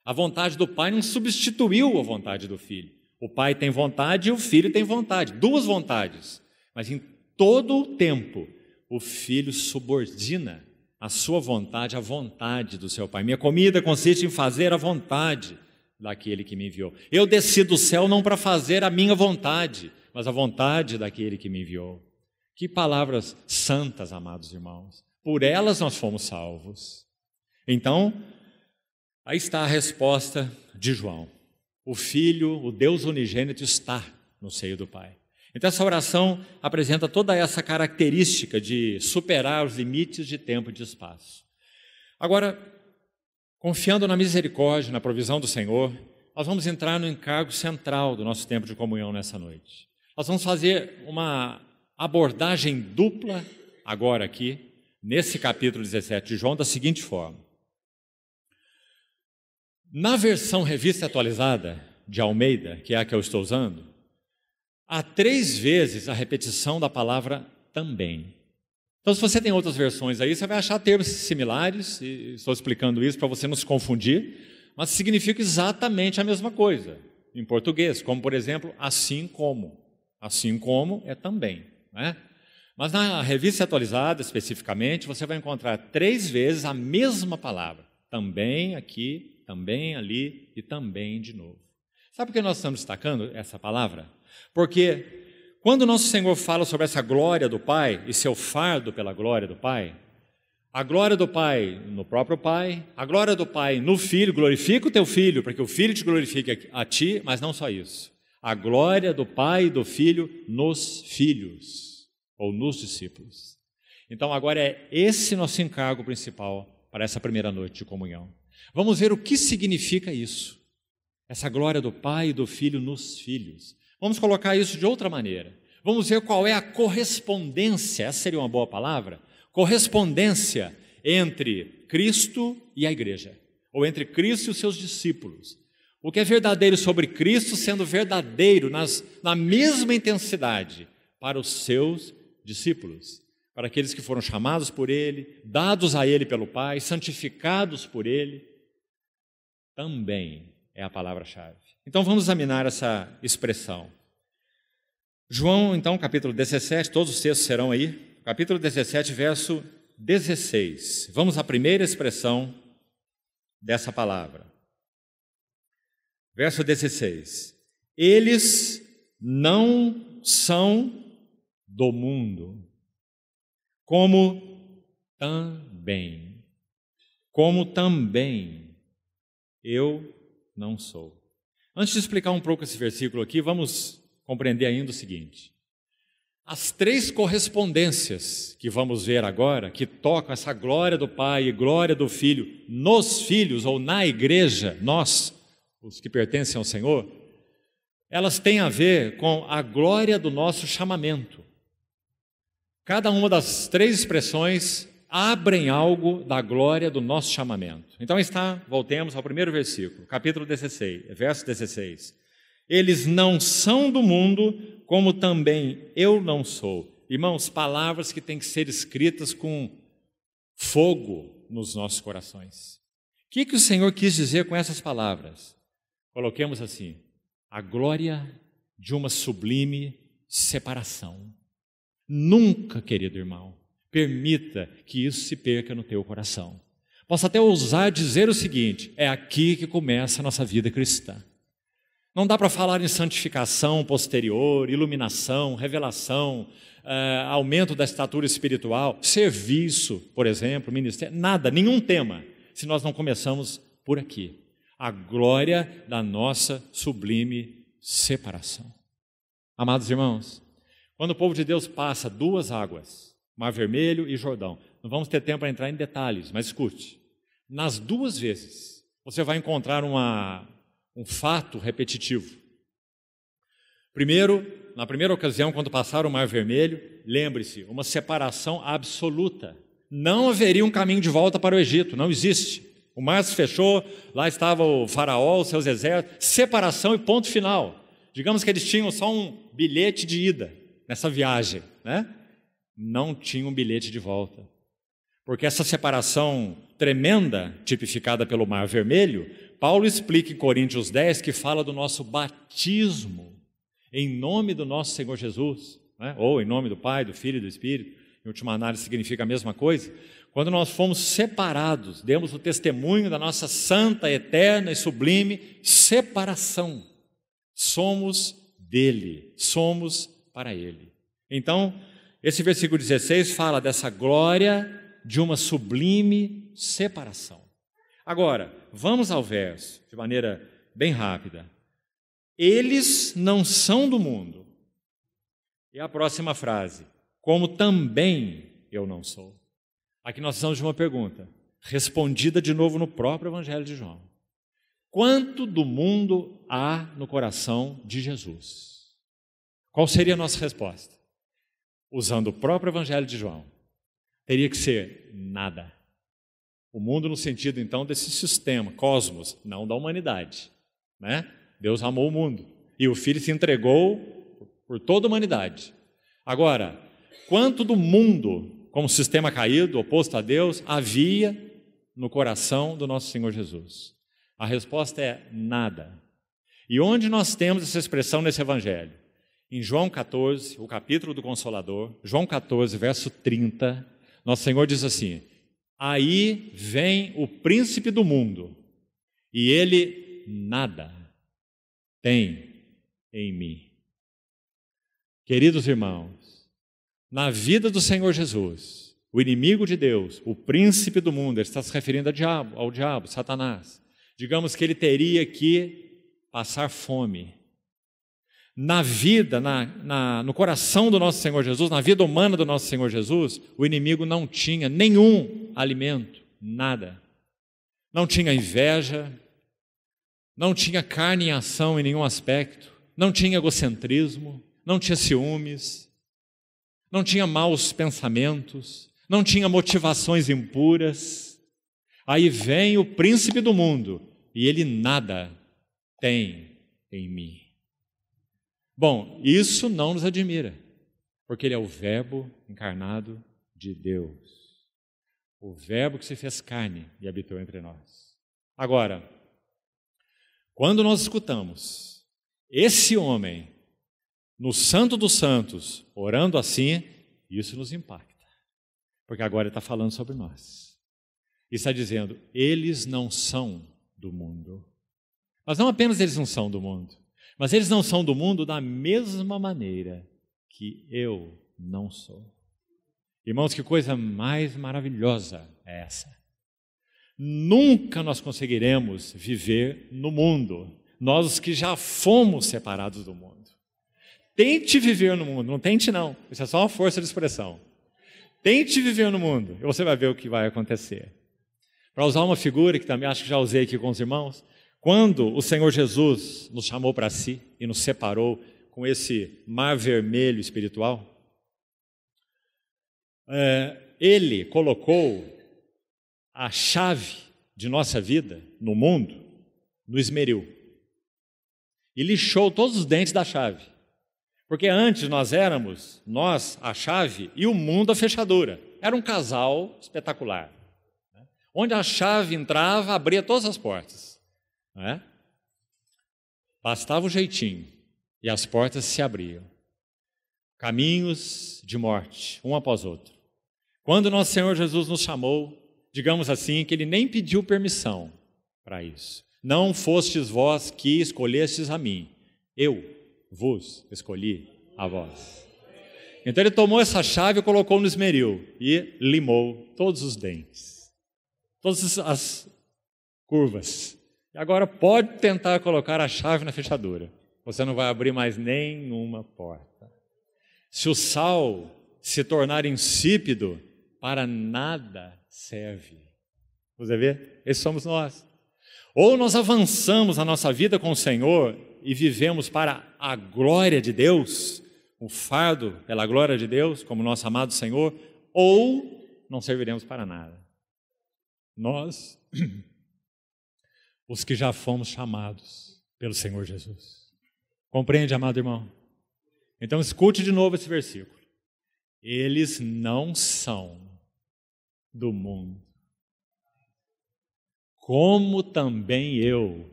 A vontade do Pai não substituiu a vontade do Filho. O Pai tem vontade e o Filho tem vontade, duas vontades. Mas em todo o tempo, o Filho subordina a sua vontade à vontade do seu Pai. Minha comida consiste em fazer a vontade daquele que me enviou. Eu desci do céu não para fazer a minha vontade, mas a vontade daquele que me enviou. Que palavras santas, amados irmãos. Por elas nós fomos salvos. Então, aí está a resposta de João. O Filho, o Deus unigênito, está no seio do Pai. Então essa oração apresenta toda essa característica de superar os limites de tempo e de espaço. Agora, confiando na misericórdia, na provisão do Senhor, nós vamos entrar no encargo central do nosso tempo de comunhão nessa noite. Nós vamos fazer uma abordagem dupla agora aqui, nesse capítulo 17 de João, da seguinte forma. Na versão revista atualizada de Almeida, que é a que eu estou usando, há 3 vezes a repetição da palavra também. Então, se você tem outras versões aí, você vai achar termos similares, e estou explicando isso para você não se confundir, mas significa exatamente a mesma coisa em português, como, por exemplo, assim como. Assim como é também, né? Mas na revista atualizada, especificamente, você vai encontrar 3 vezes a mesma palavra. Também aqui, também ali e também de novo. Sabe por que nós estamos destacando essa palavra? Porque quando nosso Senhor fala sobre essa glória do Pai e seu fardo pela glória do Pai, a glória do Pai no próprio Pai, a glória do Pai no Filho, glorifica o teu Filho, para que o Filho te glorifique a ti, mas não só isso. A glória do Pai e do Filho nos filhos, ou nos discípulos. Então agora é esse nosso encargo principal para essa primeira noite de comunhão. Vamos ver o que significa isso, essa glória do Pai e do Filho nos filhos. Vamos colocar isso de outra maneira. Vamos ver qual é a correspondência, essa seria uma boa palavra, correspondência entre Cristo e a igreja, ou entre Cristo e os seus discípulos. O que é verdadeiro sobre Cristo sendo verdadeiro na mesma intensidade para os seus discípulos. para aqueles que foram chamados por Ele, dados a Ele pelo Pai, santificados por Ele, também é a palavra-chave. Então vamos examinar essa expressão. João, então, capítulo 17, todos os textos serão aí, capítulo 17, verso 16. Vamos à primeira expressão dessa palavra. Verso 16. Eles não são do mundo, como também eu não sou. Antes de explicar um pouco esse versículo aqui, vamos compreender ainda o seguinte. As três correspondências que vamos ver agora, que tocam essa glória do Pai e glória do Filho nos filhos ou na igreja, nós, os que pertencem ao Senhor, elas têm a ver com a glória do nosso chamamento. Cada uma das três expressões abrem algo da glória do nosso chamamento. Então voltemos ao primeiro versículo, capítulo 16, verso 16. Eles não são do mundo, como também eu não sou. Irmãos, palavras que têm que ser escritas com fogo nos nossos corações. O que o Senhor quis dizer com essas palavras? Coloquemos assim, a glória de uma sublime separação. Nunca, querido irmão, permita que isso se perca no teu coração. Posso até ousar dizer o seguinte, é aqui que começa a nossa vida cristã. Não dá para falar em santificação posterior, iluminação, revelação, aumento da estatura espiritual, serviço, por exemplo, ministério, nada, nenhum tema, se nós não começamos por aqui. A glória da nossa sublime separação. Amados irmãos, quando o povo de Deus passa duas águas, Mar Vermelho e Jordão, não vamos ter tempo para entrar em detalhes, mas escute, nas duas vezes você vai encontrar um fato repetitivo. Primeiro, na primeira ocasião, quando passaram o Mar Vermelho, lembre-se, uma separação absoluta. Não haveria um caminho de volta para o Egito, não existe. O mar se fechou, lá estava o faraó, os seus exércitos, separação e ponto final. Digamos que eles tinham só um bilhete de ida nessa viagem, né? Não tinham um bilhete de volta. Porque essa separação tremenda, tipificada pelo Mar Vermelho, Paulo explica em Coríntios 10 que fala do nosso batismo em nome do nosso Senhor Jesus, né? Ou em nome do Pai, do Filho e do Espírito, em última análise significa a mesma coisa. Quando nós fomos separados, demos o testemunho da nossa santa, eterna e sublime separação. Somos dele, somos para ele. Então, esse versículo 16 fala dessa glória de uma sublime separação. Agora, vamos ao verso, de maneira bem rápida. Eles não são do mundo. E a próxima frase, como também eu não sou. Aqui nós precisamos de uma pergunta, respondida de novo no próprio Evangelho de João. Quanto do mundo há no coração de Jesus? Qual seria a nossa resposta? Usando o próprio Evangelho de João, teria que ser nada. O mundo no sentido, então, desse sistema, cosmos, não da humanidade, né? Deus amou o mundo e o Filho se entregou por toda a humanidade. Agora, quanto do mundo, como sistema caído, oposto a Deus, havia no coração do nosso Senhor Jesus? A resposta é nada. E onde nós temos essa expressão nesse Evangelho? Em João 14, o capítulo do Consolador, João 14, verso 30, nosso Senhor diz assim, aí vem o príncipe do mundo, e ele nada tem em mim. Queridos irmãos, na vida do Senhor Jesus, o inimigo de Deus, o príncipe do mundo, ele está se referindo ao diabo, Satanás. Digamos que ele teria que passar fome. Na vida, no coração do nosso Senhor Jesus, na vida humana do nosso Senhor Jesus, o inimigo não tinha nenhum alimento, nada. Não tinha inveja, não tinha carne em ação em nenhum aspecto, não tinha egocentrismo, não tinha ciúmes, não tinha maus pensamentos, não tinha motivações impuras. Aí vem o príncipe do mundo e ele nada tem em mim. Bom, isso não nos admira, porque ele é o Verbo encarnado de Deus. O Verbo que se fez carne e habitou entre nós. Agora, quando nós escutamos esse homem no Santo dos Santos orando assim, isso nos impacta. Porque agora ele está falando sobre nós. E está dizendo, eles não são do mundo. Mas não apenas eles não são do mundo, mas eles não são do mundo da mesma maneira que eu não sou. Irmãos, que coisa mais maravilhosa é essa. Nunca nós conseguiremos viver no mundo, nós os que já fomos separados do mundo. Tente viver no mundo, não tente não, isso é só uma força de expressão. Tente viver no mundo e você vai ver o que vai acontecer. Para usar uma figura que também acho que já usei aqui com os irmãos, quando o Senhor Jesus nos chamou para si e nos separou com esse mar vermelho espiritual, Ele colocou a chave de nossa vida no mundo no esmeril e lixou todos os dentes da chave. Porque antes nós éramos, a chave e o mundo a fechadura. Era um casal espetacular. Onde a chave entrava, abria todas as portas. Não é? Bastava o jeitinho e as portas se abriam. Caminhos de morte, um após outro. Quando nosso Senhor Jesus nos chamou, digamos assim, que Ele nem pediu permissão para isso. Não fostes vós que escolhestes a mim, eu vos escolhi a vós. Então Ele tomou essa chave e colocou no esmeril e limou todos os dentes, todas as curvas. E agora pode tentar colocar a chave na fechadura. Você não vai abrir mais nenhuma porta. Se o sal se tornar insípido, para nada serve. Você vê? Esses somos nós. Ou nós avançamos a nossa vida com o Senhor e vivemos para a glória de Deus, o fardo pela glória de Deus, como nosso amado Senhor, ou não serviremos para nada. Nós, os que já fomos chamados pelo Senhor Jesus. Compreende, amado irmão? Então escute de novo esse versículo. Eles não são do mundo, como também eu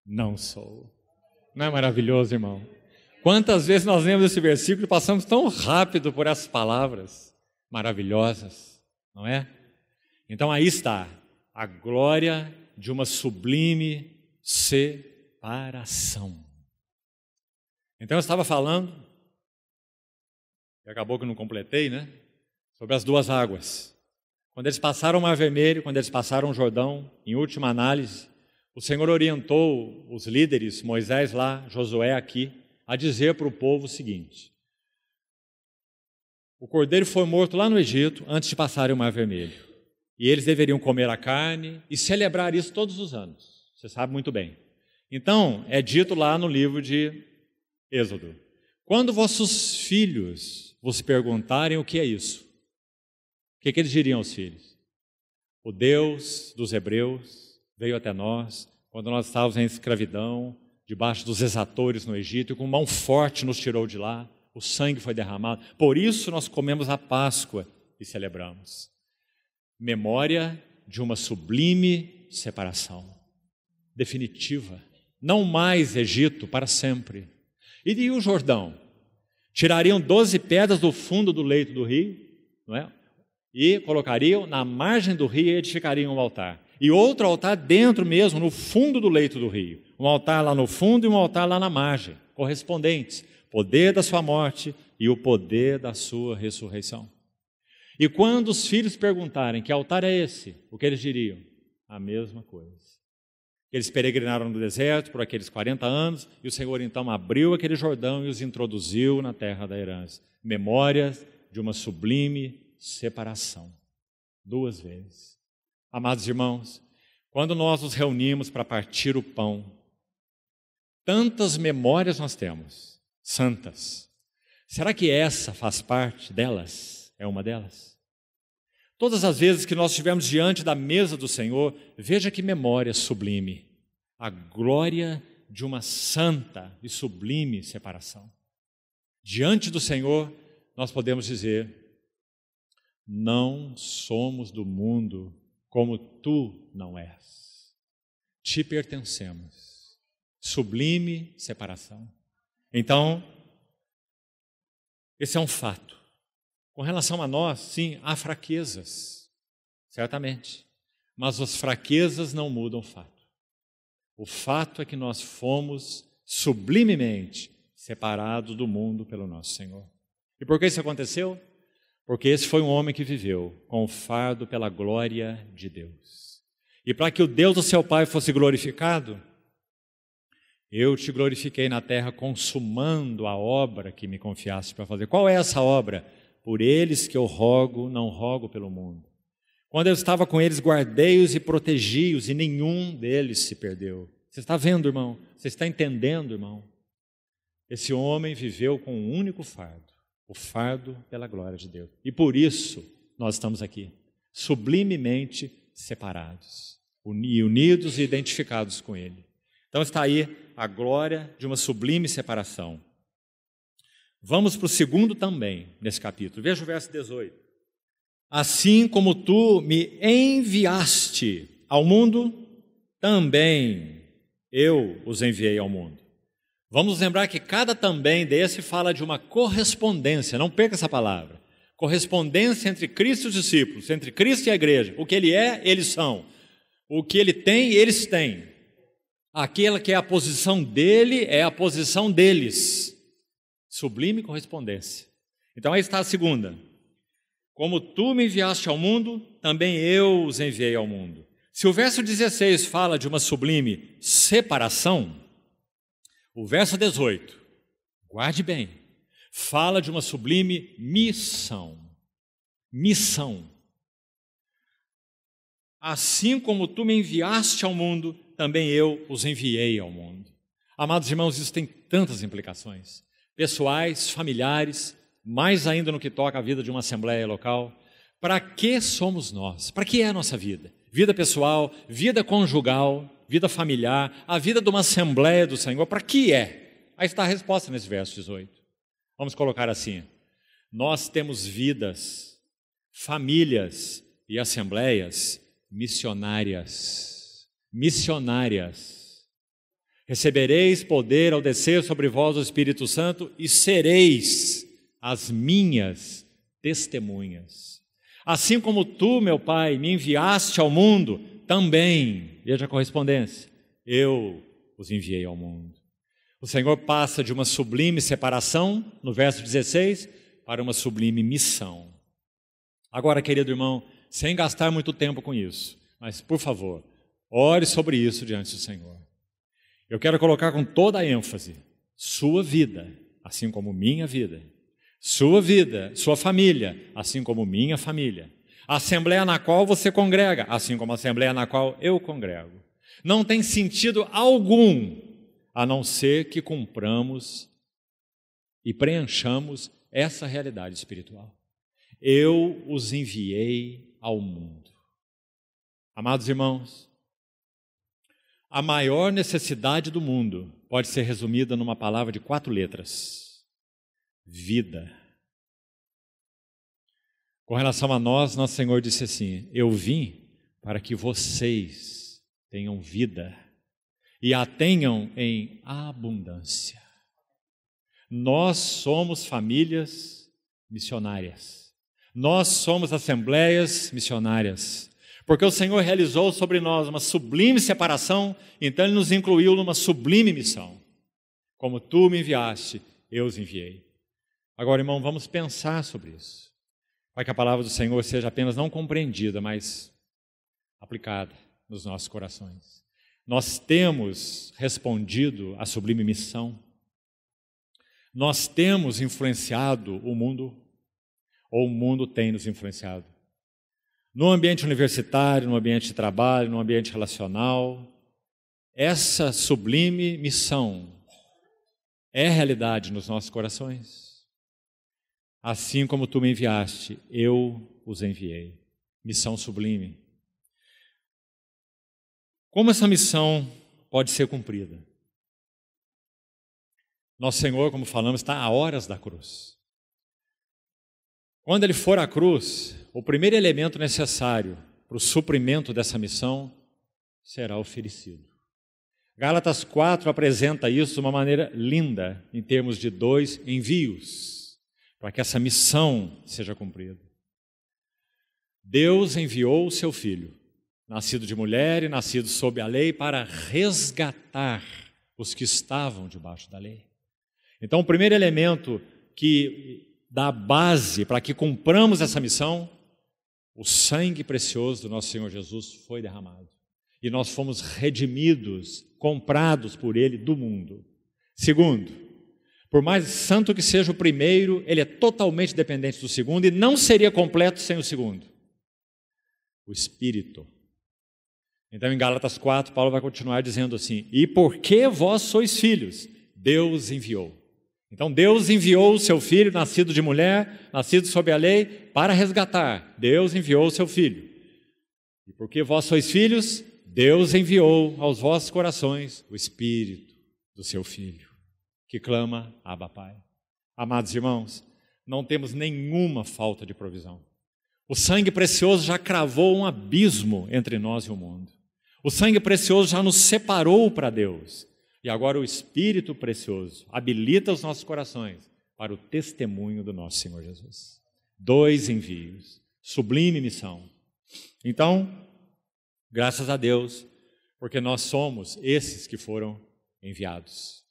não sou. Não é maravilhoso, irmão? Quantas vezes nós lemos esse versículo e passamos tão rápido por essas palavras maravilhosas, não é? Então aí está a glória de uma sublime separação. Então eu estava falando, e acabou que não completei, né? Sobre as duas águas. Quando eles passaram o Mar Vermelho, quando eles passaram o Jordão, em última análise, o Senhor orientou os líderes, Moisés lá, Josué aqui, a dizer para o povo o seguinte: o cordeiro foi morto lá no Egito antes de passarem o Mar Vermelho. E eles deveriam comer a carne e celebrar isso todos os anos. Você sabe muito bem. Então, é dito lá no livro de Êxodo: quando vossos filhos vos perguntarem o que é isso, o que eles diriam aos filhos? O Deus dos hebreus veio até nós quando nós estávamos em escravidão, debaixo dos exatores no Egito, e com mão forte nos tirou de lá, o sangue foi derramado. Por isso nós comemos a Páscoa e celebramos. Memória de uma sublime separação, definitiva. Não mais Egito para sempre. E o Jordão? Tirariam 12 pedras do fundo do leito do rio, não é? E colocariam na margem do rio e edificariam um altar. E outro altar dentro mesmo, no fundo do leito do rio. Um altar lá no fundo e um altar lá na margem, correspondentes. Poder da sua morte e o poder da sua ressurreição. E quando os filhos perguntarem que altar é esse, o que eles diriam? A mesma coisa. Eles peregrinaram no deserto por aqueles 40 anos e o Senhor então abriu aquele Jordão e os introduziu na terra da herança. Memórias de uma sublime separação. 2 vezes. Amados irmãos, quando nós nos reunimos para partir o pão, tantas memórias nós temos, santas. Será que essa faz parte delas? É uma delas? Todas as vezes que nós estivemos diante da mesa do Senhor, veja que memória sublime. A glória de uma santa e sublime separação. Diante do Senhor, nós podemos dizer: não somos do mundo como tu não és. Te pertencemos. Sublime separação. Então, esse é um fato. Com relação a nós, sim, há fraquezas, certamente. Mas as fraquezas não mudam o fato. O fato é que nós fomos sublimemente separados do mundo pelo nosso Senhor. E por que isso aconteceu? Porque esse foi um homem que viveu com o fardo pela glória de Deus. E para que o Deus do seu Pai fosse glorificado, eu te glorifiquei na terra consumando a obra que me confiaste para fazer. Qual é essa obra? Por eles que eu rogo, não rogo pelo mundo. Quando eu estava com eles, guardei-os e protegi-os, e nenhum deles se perdeu. Você está vendo, irmão? Você está entendendo, irmão? Esse homem viveu com um único fardo, o fardo pela glória de Deus. E por isso nós estamos aqui, sublimemente separados, unidos e identificados com Ele. Então está aí a glória de uma sublime separação. Vamos para o segundo também, nesse capítulo. Veja o verso 18. Assim como tu me enviaste ao mundo, também eu os enviei ao mundo. Vamos lembrar que cada também desse fala de uma correspondência, não perca essa palavra. Correspondência entre Cristo e os discípulos, entre Cristo e a igreja. O que Ele é, eles são. O que Ele tem, eles têm. Aquela que é a posição dele, é a posição deles. Sublime correspondência. Então aí está a segunda. Como tu me enviaste ao mundo, também eu os enviei ao mundo. Se o verso 16 fala de uma sublime separação, o verso 18, guarde bem, fala de uma sublime missão. Missão. Assim como tu me enviaste ao mundo, também eu os enviei ao mundo. Amados irmãos, isso tem tantas implicações, pessoais, familiares, mais ainda no que toca a vida de uma assembleia local. Para que somos nós? Para que é a nossa vida? Vida pessoal, vida conjugal, vida familiar, a vida de uma assembleia do Senhor, para que é? Aí está a resposta nesse verso 18. Vamos colocar assim: nós temos vidas, famílias e assembleias missionárias. Missionárias. Recebereis poder ao descer sobre vós o Espírito Santo e sereis as minhas testemunhas. Assim como tu, meu Pai, me enviaste ao mundo, também, veja a correspondência, eu os enviei ao mundo. O Senhor passa de uma sublime separação, no verso 16, para uma sublime missão. Agora, querido irmão, sem gastar muito tempo com isso, mas, por favor, ore sobre isso diante do Senhor. Eu quero colocar com toda a ênfase, sua vida, assim como minha vida. Sua vida, sua família, assim como minha família. A assembleia na qual você congrega, assim como a assembleia na qual eu congrego. Não tem sentido algum, a não ser que cumpramos e preenchamos essa realidade espiritual. Eu os enviei ao mundo. Amados irmãos, a maior necessidade do mundo pode ser resumida numa palavra de 4 letras. Vida. Com relação a nós, nosso Senhor disse assim: eu vim para que vocês tenham vida e a tenham em abundância. Nós somos famílias missionárias. Nós somos assembleias missionárias. Porque o Senhor realizou sobre nós uma sublime separação, então Ele nos incluiu numa sublime missão. Como tu me enviaste, eu os enviei. Agora, irmão, vamos pensar sobre isso, para que a palavra do Senhor seja apenas não compreendida, mas aplicada nos nossos corações. Nós temos respondido à sublime missão, nós temos influenciado o mundo, ou o mundo tem nos influenciado. No ambiente universitário, no ambiente de trabalho, no ambiente relacional, essa sublime missão é realidade nos nossos corações. Assim como tu me enviaste, eu os enviei. Missão sublime. Como essa missão pode ser cumprida? Nosso Senhor, como falamos, está a horas da cruz. Quando Ele for à cruz, o primeiro elemento necessário para o suprimento dessa missão será oferecido. Gálatas 4 apresenta isso de uma maneira linda, em termos de 2 envios, para que essa missão seja cumprida. Deus enviou o seu Filho, nascido de mulher e nascido sob a lei, para resgatar os que estavam debaixo da lei. Então, o primeiro elemento que dá base para que cumpramos essa missão, o sangue precioso do nosso Senhor Jesus foi derramado. E nós fomos redimidos, comprados por Ele do mundo. Segundo, por mais santo que seja o primeiro, ele é totalmente dependente do segundo e não seria completo sem o segundo. O Espírito. Então, em Gálatas 4, Paulo vai continuar dizendo assim: e porque vós sois filhos, Deus enviou. Então, Deus enviou o seu Filho, nascido de mulher, nascido sob a lei, para resgatar. Deus enviou o seu Filho. E porque vós sois filhos, Deus enviou aos vossos corações o Espírito do seu Filho, que clama, Abba, Pai. Amados irmãos, não temos nenhuma falta de provisão. O sangue precioso já cravou um abismo entre nós e o mundo. O sangue precioso já nos separou para Deus. E agora o Espírito precioso habilita os nossos corações para o testemunho do nosso Senhor Jesus. 2 envios, sublime missão. Então, graças a Deus, porque nós somos esses que foram enviados.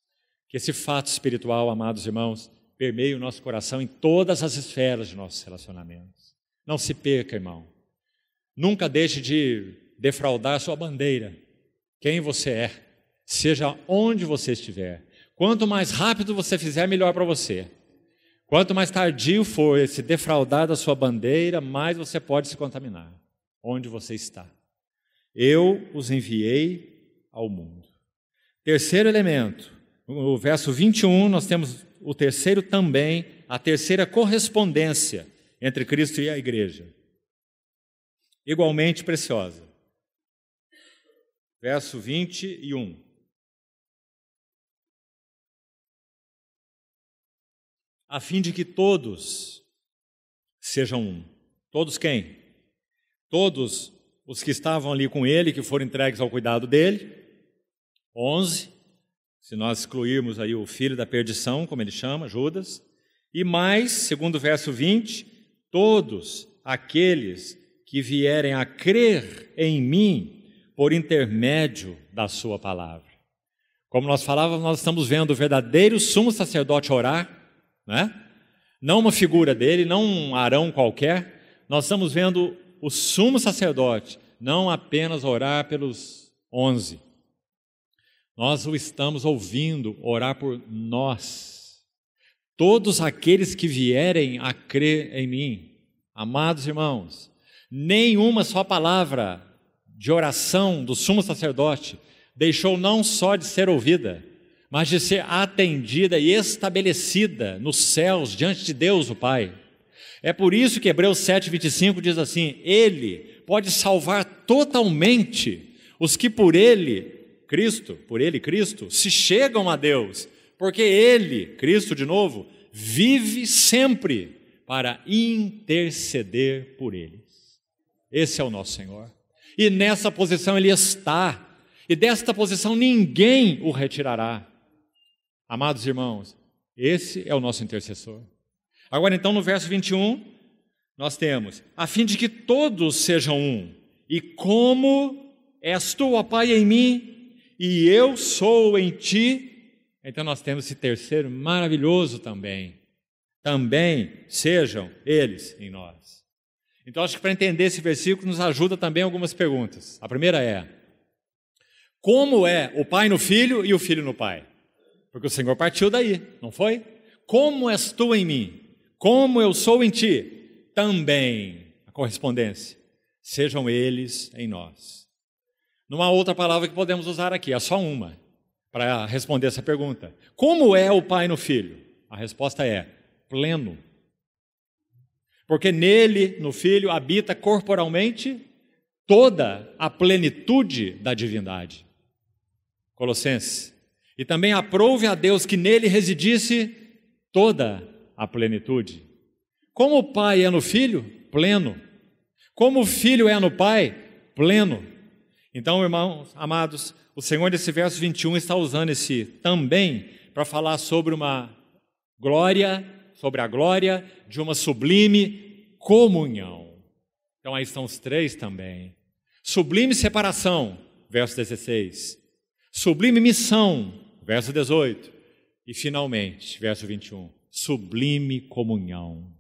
Que esse fato espiritual, amados irmãos, permeie o nosso coração em todas as esferas de nossos relacionamentos. Não se perca, irmão. Nunca deixe de defraudar sua bandeira. Quem você é, seja onde você estiver. Quanto mais rápido você fizer, melhor para você. Quanto mais tardio for esse defraudar da sua bandeira, mais você pode se contaminar. Onde você está. Eu os enviei ao mundo. Terceiro elemento, no verso 21, nós temos o terceiro também, a terceira correspondência entre Cristo e a igreja. Igualmente preciosa. Verso 21. A fim de que todos sejam um. Todos quem? Todos os que estavam ali com ele, que foram entregues ao cuidado dele. 11, se nós excluirmos aí o filho da perdição, como ele chama, Judas. E mais, segundo o verso 20, todos aqueles que vierem a crer em mim por intermédio da sua palavra. Como nós falávamos, nós estamos vendo o verdadeiro sumo sacerdote orar, né? Não uma figura dele, não um Arão qualquer. Nós estamos vendo o sumo sacerdote não apenas orar pelos 11. Nós o estamos ouvindo orar por nós. Todos aqueles que vierem a crer em mim. Amados irmãos, nenhuma só palavra de oração do sumo sacerdote deixou não só de ser ouvida, mas de ser atendida e estabelecida nos céus diante de Deus o Pai. É por isso que Hebreus 7:25 diz assim: Ele pode salvar totalmente os que por Ele, Cristo, se chegam a Deus, porque Ele, Cristo de novo, vive sempre para interceder por eles. Esse é o nosso Senhor. E nessa posição Ele está, e desta posição ninguém o retirará. Amados irmãos, esse é o nosso intercessor. Agora então no verso 21, nós temos, a fim de que todos sejam um, e como és tu, ó Pai, em mim, e eu sou em ti, então nós temos esse terceiro maravilhoso também sejam eles em nós. Então acho que para entender esse versículo nos ajuda também algumas perguntas. A primeira é, como é o Pai no Filho e o Filho no Pai? Porque o Senhor partiu daí, não foi? Como és tu em mim? Como eu sou em ti? Também, a correspondência, sejam eles em nós. Não há outra palavra que podemos usar aqui, é só uma, para responder essa pergunta. Como é o Pai no Filho? A resposta é pleno. Porque nele, no Filho, habita corporalmente toda a plenitude da divindade. Colossenses. E também aprouve a Deus que nele residisse toda a plenitude. Como o Pai é no Filho? Pleno. Como o Filho é no Pai, pleno. Então, irmãos amados, o Senhor nesse verso 21 está usando esse também para falar sobre uma glória, sobre a glória de uma sublime comunhão. Então aí estão os três também. Sublime separação, verso 16. Sublime missão, verso 18. E finalmente, verso 21, sublime comunhão.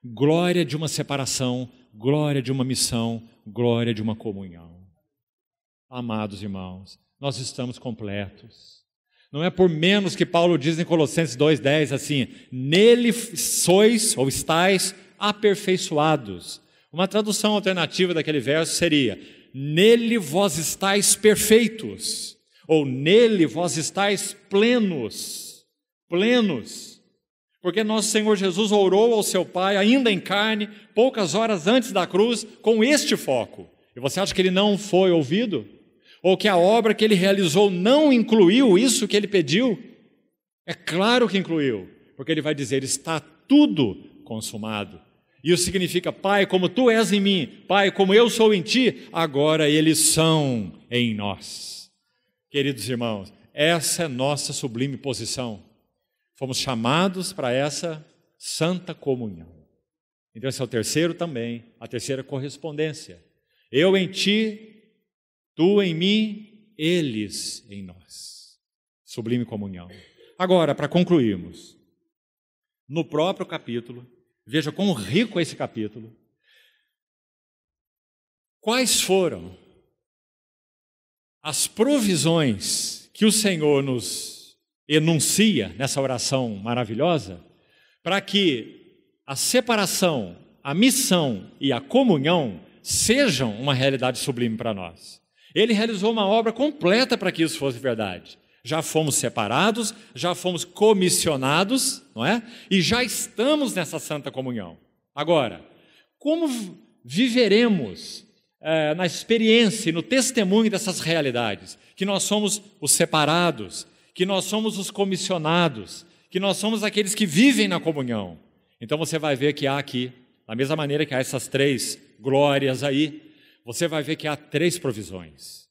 Glória de uma separação, glória de uma missão, glória de uma comunhão. Amados irmãos, nós estamos completos. Não é por menos que Paulo diz em Colossenses 2,10 assim, nele sois ou estáis aperfeiçoados. Uma tradução alternativa daquele verso seria, nele vós estáis perfeitos, ou nele vós estáis plenos, plenos. Porque nosso Senhor Jesus orou ao seu Pai, ainda em carne, poucas horas antes da cruz, com este foco. E você acha que ele não foi ouvido? Ou que a obra que ele realizou não incluiu isso que ele pediu? É claro que incluiu, porque ele vai dizer, está tudo consumado. Isso significa, Pai, como tu és em mim, Pai, como eu sou em ti, agora eles são em nós. Queridos irmãos, essa é nossa sublime posição. Fomos chamados para essa santa comunhão. Então esse é o terceiro também, a terceira correspondência. Eu em ti, tu em mim, eles em nós. Sublime comunhão. Agora, para concluirmos, no próprio capítulo, veja quão rico é esse capítulo. Quais foram as provisões que o Senhor nos enuncia nessa oração maravilhosa para que a separação, a missão e a comunhão sejam uma realidade sublime para nós? Ele realizou uma obra completa para que isso fosse verdade. Já fomos separados, já fomos comissionados, não é? E já estamos nessa santa comunhão. Agora, como viveremos na experiência e no testemunho dessas realidades? Que nós somos os separados, que nós somos os comissionados, que nós somos aqueles que vivem na comunhão. Então você vai ver que há aqui, da mesma maneira que há essas três glórias aí, você vai ver que há três provisões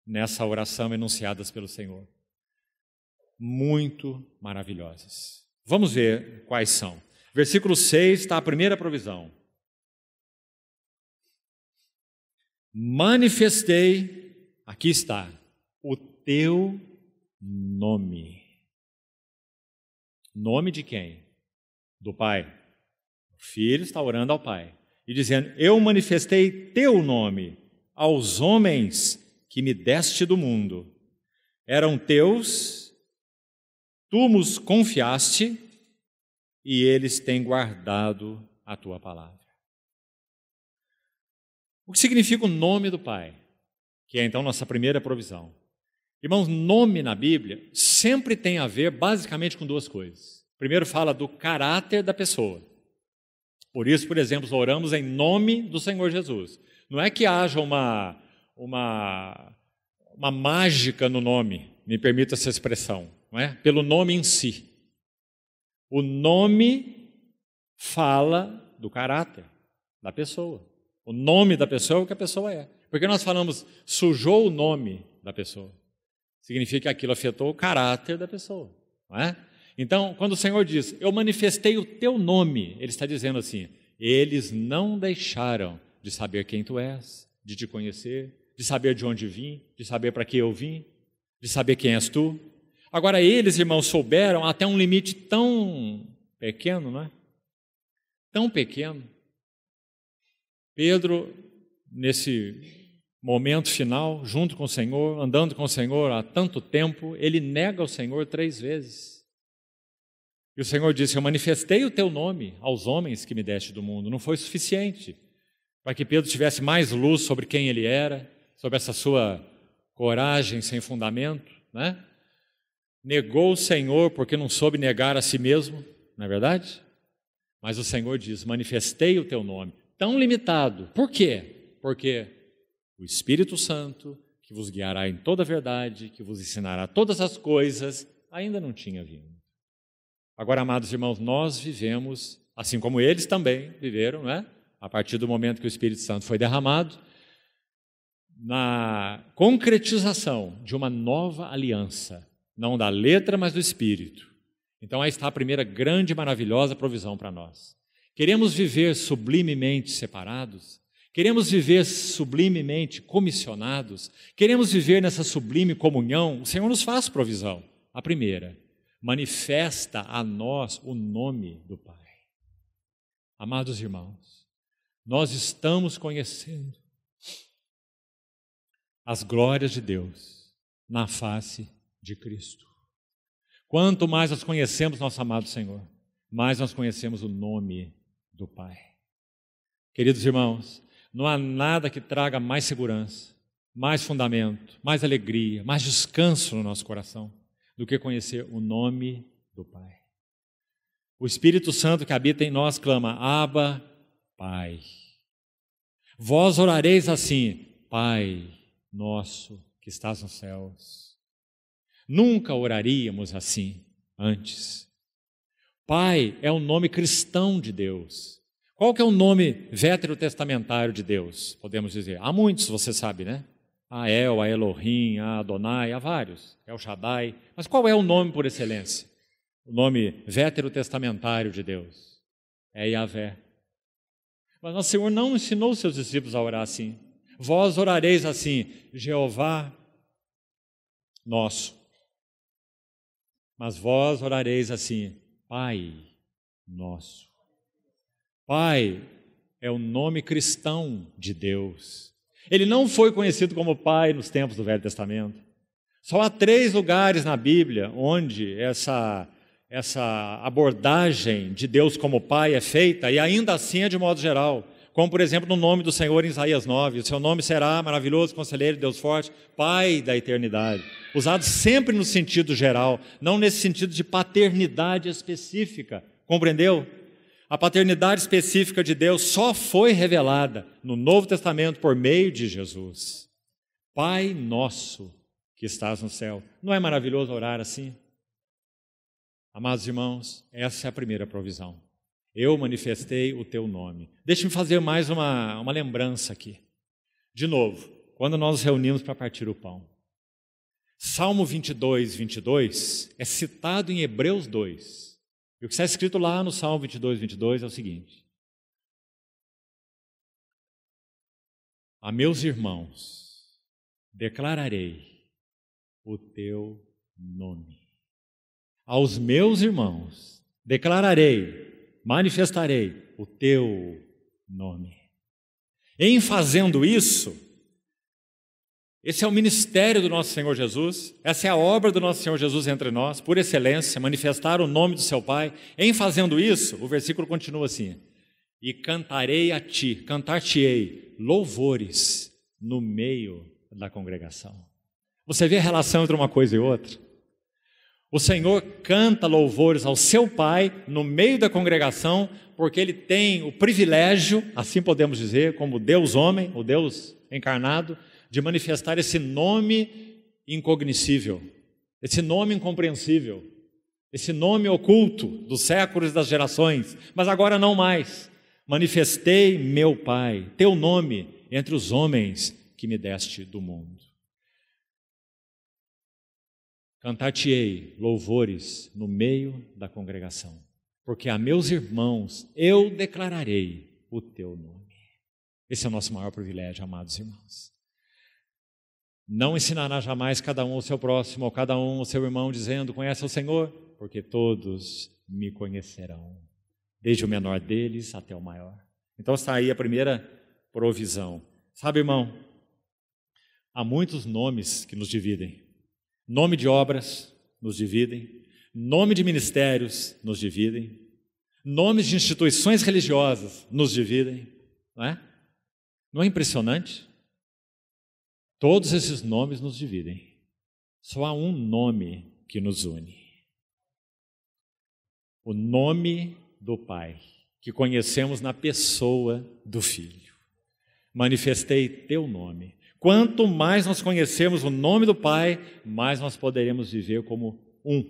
nessa oração enunciadas pelo Senhor. Muito maravilhosas. Vamos ver quais são. Versículo 6 está a primeira provisão. Manifestei, aqui está, o teu nome. Nome de quem? Do Pai. O Filho está orando ao Pai e dizendo, eu manifestei teu nome aos homens que me deste do mundo. Eram teus, tu nos confiaste e eles têm guardado a tua palavra. O que significa o nome do Pai? Que é então nossa primeira provisão. Irmãos, nome na Bíblia sempre tem a ver basicamente com duas coisas. Primeiro fala do caráter da pessoa. Por isso, por exemplo, oramos em nome do Senhor Jesus. Não é que haja uma mágica no nome, me permita essa expressão, não é? Pelo nome em si. O nome fala do caráter da pessoa. O nome da pessoa é o que a pessoa é. Porque nós falamos, sujou o nome da pessoa. Significa que aquilo afetou o caráter da pessoa, não é? Então, quando o Senhor diz, eu manifestei o teu nome, Ele está dizendo assim, eles não deixaram de saber quem tu és, de te conhecer, de saber de onde vim, de saber para que eu vim, de saber quem és tu. Agora, eles, irmãos, souberam até um limite tão pequeno, não é? Tão pequeno. Pedro, nesse momento final, junto com o Senhor, andando com o Senhor há tanto tempo, ele nega o Senhor 3 vezes. E o Senhor disse, eu manifestei o teu nome aos homens que me deste do mundo. Não foi suficiente para que Pedro tivesse mais luz sobre quem ele era, sobre essa sua coragem sem fundamento, né? Negou o Senhor porque não soube negar a si mesmo, não é verdade? Mas o Senhor diz, manifestei o teu nome. Tão limitado. Por quê? Porque o Espírito Santo, que vos guiará em toda a verdade, que vos ensinará todas as coisas, ainda não tinha vindo. Agora, amados irmãos, nós vivemos, assim como eles também viveram, não é? a partir do momento que o Espírito Santo foi derramado, na concretização de uma nova aliança, não da letra, mas do Espírito. Então aí está a primeira grande e maravilhosa provisão para nós. Queremos viver sublimemente separados? Queremos viver sublimemente comissionados? Queremos viver nessa sublime comunhão? O Senhor nos faz provisão. A primeira, manifesta a nós o nome do Pai. Amados irmãos, nós estamos conhecendo as glórias de Deus na face de Cristo. Quanto mais nós conhecemos nosso amado Senhor, mais nós conhecemos o nome do Pai. Queridos irmãos, não há nada que traga mais segurança, mais fundamento, mais alegria, mais descanso no nosso coração do que conhecer o nome do Pai. O Espírito Santo que habita em nós clama: Abba, Pai. Vós orareis assim: Pai nosso que estás nos céus. Nunca oraríamos assim antes. Pai é o nome cristão de Deus. Qual que é o nome veterotestamentário de Deus? Podemos dizer, há muitos, você sabe, né? A El, a Elohim, a Adonai, há vários, El Shaddai. Mas qual é o nome por excelência? O nome veterotestamentário de Deus é Yahvé. Mas nosso Senhor não ensinou os seus discípulos a orar assim. Vós orareis assim: Jeová nosso. Mas vós orareis assim: Pai nosso. Pai é o nome cristão de Deus. Ele não foi conhecido como Pai nos tempos do Velho Testamento. Só há 3 lugares na Bíblia onde essa abordagem de Deus como Pai é feita, e ainda assim é de modo geral. Como, por exemplo, no nome do Senhor em Isaías 9, o seu nome será maravilhoso, conselheiro, Deus forte, Pai da eternidade. Usado sempre no sentido geral, não nesse sentido de paternidade específica. Compreendeu? A paternidade específica de Deus só foi revelada no Novo Testamento por meio de Jesus. Pai nosso que estás no céu. Não é maravilhoso orar assim? Amados irmãos, essa é a primeira provisão. Eu manifestei o teu nome. Deixe-me fazer mais uma lembrança aqui. De novo, quando nós nos reunimos para partir o pão. Salmo 22, 22 é citado em Hebreus 2. E o que está escrito lá no Salmo 22, 22 é o seguinte: a meus irmãos declararei o teu nome. Aos meus irmãos declararei, manifestarei o teu nome. Em fazendo isso, esse é o ministério do nosso Senhor Jesus, essa é a obra do nosso Senhor Jesus entre nós, por excelência, manifestar o nome do seu Pai. Em fazendo isso, o versículo continua assim: e cantarei a ti, cantar-te-ei louvores no meio da congregação. Você vê a relação entre uma coisa e outra? O Senhor canta louvores ao seu Pai no meio da congregação, porque Ele tem o privilégio, assim podemos dizer, como Deus homem, o Deus encarnado, de manifestar esse nome incognoscível, esse nome incompreensível, esse nome oculto dos séculos e das gerações, mas agora não mais. Manifestei meu Pai, teu nome, entre os homens que me deste do mundo. Cantar-te-ei louvores no meio da congregação, porque a meus irmãos eu declararei o teu nome. Esse é o nosso maior privilégio, amados irmãos. Não ensinará jamais cada um ao seu próximo, ou cada um ao seu irmão, dizendo: conhece o Senhor? Porque todos me conhecerão, desde o menor deles até o maior. Então está aí a primeira provisão. Sabe, irmão, há muitos nomes que nos dividem. Nome de obras nos dividem, nome de ministérios nos dividem, nomes de instituições religiosas nos dividem, não é? Não é impressionante? Todos esses nomes nos dividem. Só há um nome que nos une. O nome do Pai, que conhecemos na pessoa do Filho. Manifestei teu nome. Quanto mais nós conhecemos o nome do Pai, mais nós poderemos viver como um.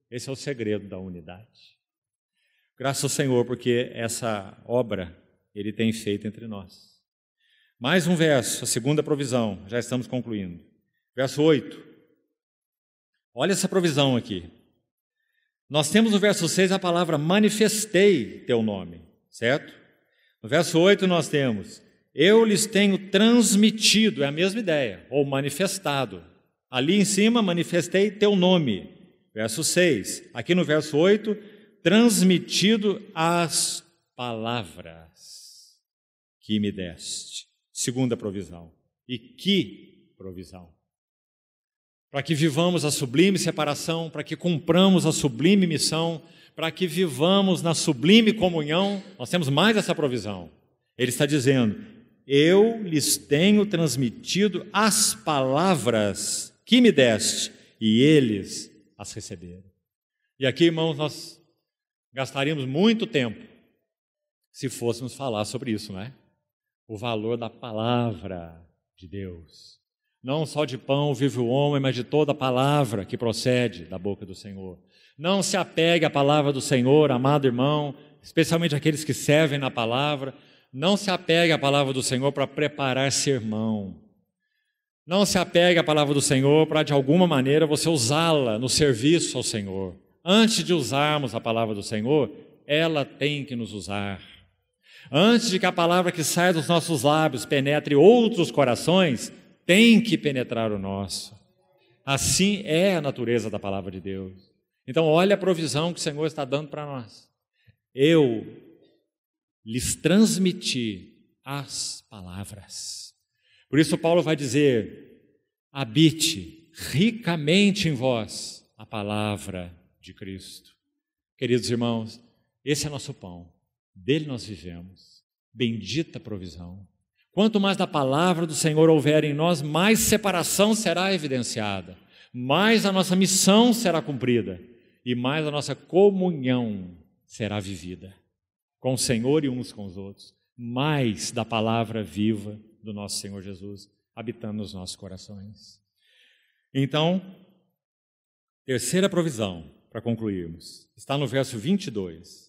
Esse é o segredo da unidade. Graças ao Senhor, porque essa obra Ele tem feito entre nós. Mais um verso, a segunda provisão, já estamos concluindo. Verso 8. Olha essa provisão aqui. Nós temos no verso 6 a palavra manifestei teu nome, certo? No verso 8 nós temos, eu lhes tenho transmitido, é a mesma ideia, ou manifestado. Ali em cima, manifestei teu nome. Verso 6. Aqui no verso 8, transmitido as palavras que me deste. Segunda provisão. E que provisão? Para que vivamos a sublime separação, para que cumpramos a sublime missão, para que vivamos na sublime comunhão, nós temos mais essa provisão. Ele está dizendo, eu lhes tenho transmitido as palavras que me deste, e eles as receberam. E aqui, irmãos, nós gastaríamos muito tempo se fôssemos falar sobre isso, não é? O valor da palavra de Deus. Não só de pão vive o homem, mas de toda a palavra que procede da boca do Senhor. Não se apegue à palavra do Senhor, amado irmão, especialmente aqueles que servem na palavra. Não se apegue à palavra do Senhor para preparar sermão. Não se apegue à palavra do Senhor para, de alguma maneira, você usá-la no serviço ao Senhor. Antes de usarmos a palavra do Senhor, ela tem que nos usar. Antes de que a palavra que sai dos nossos lábios penetre outros corações, tem que penetrar o nosso. Assim é a natureza da palavra de Deus. Então, olha a provisão que o Senhor está dando para nós. Eu lhes transmiti as palavras. Por isso, Paulo vai dizer, habite ricamente em vós a palavra de Cristo. Queridos irmãos, esse é nosso pão, dele nós vivemos. Bendita provisão. Quanto mais da palavra do Senhor houver em nós, mais separação será evidenciada, mais a nossa missão será cumprida e mais a nossa comunhão será vivida com o Senhor e uns com os outros, mais da palavra viva do nosso Senhor Jesus habitando nos nossos corações. Então, terceira provisão, para concluirmos, está no verso 22.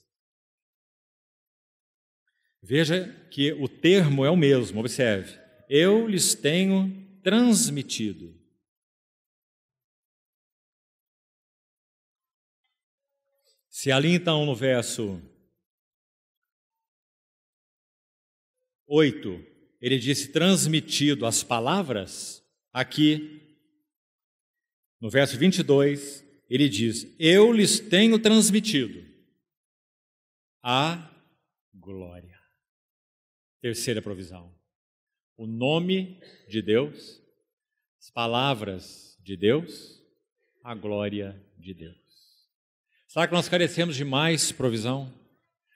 Veja que o termo é o mesmo, observe. Eu lhes tenho transmitido. Se ali então no verso 8, ele disse transmitido as palavras, aqui no verso 22, ele diz, eu lhes tenho transmitido a glória. Terceira provisão, o nome de Deus, as palavras de Deus, a glória de Deus. Será que nós carecemos de mais provisão?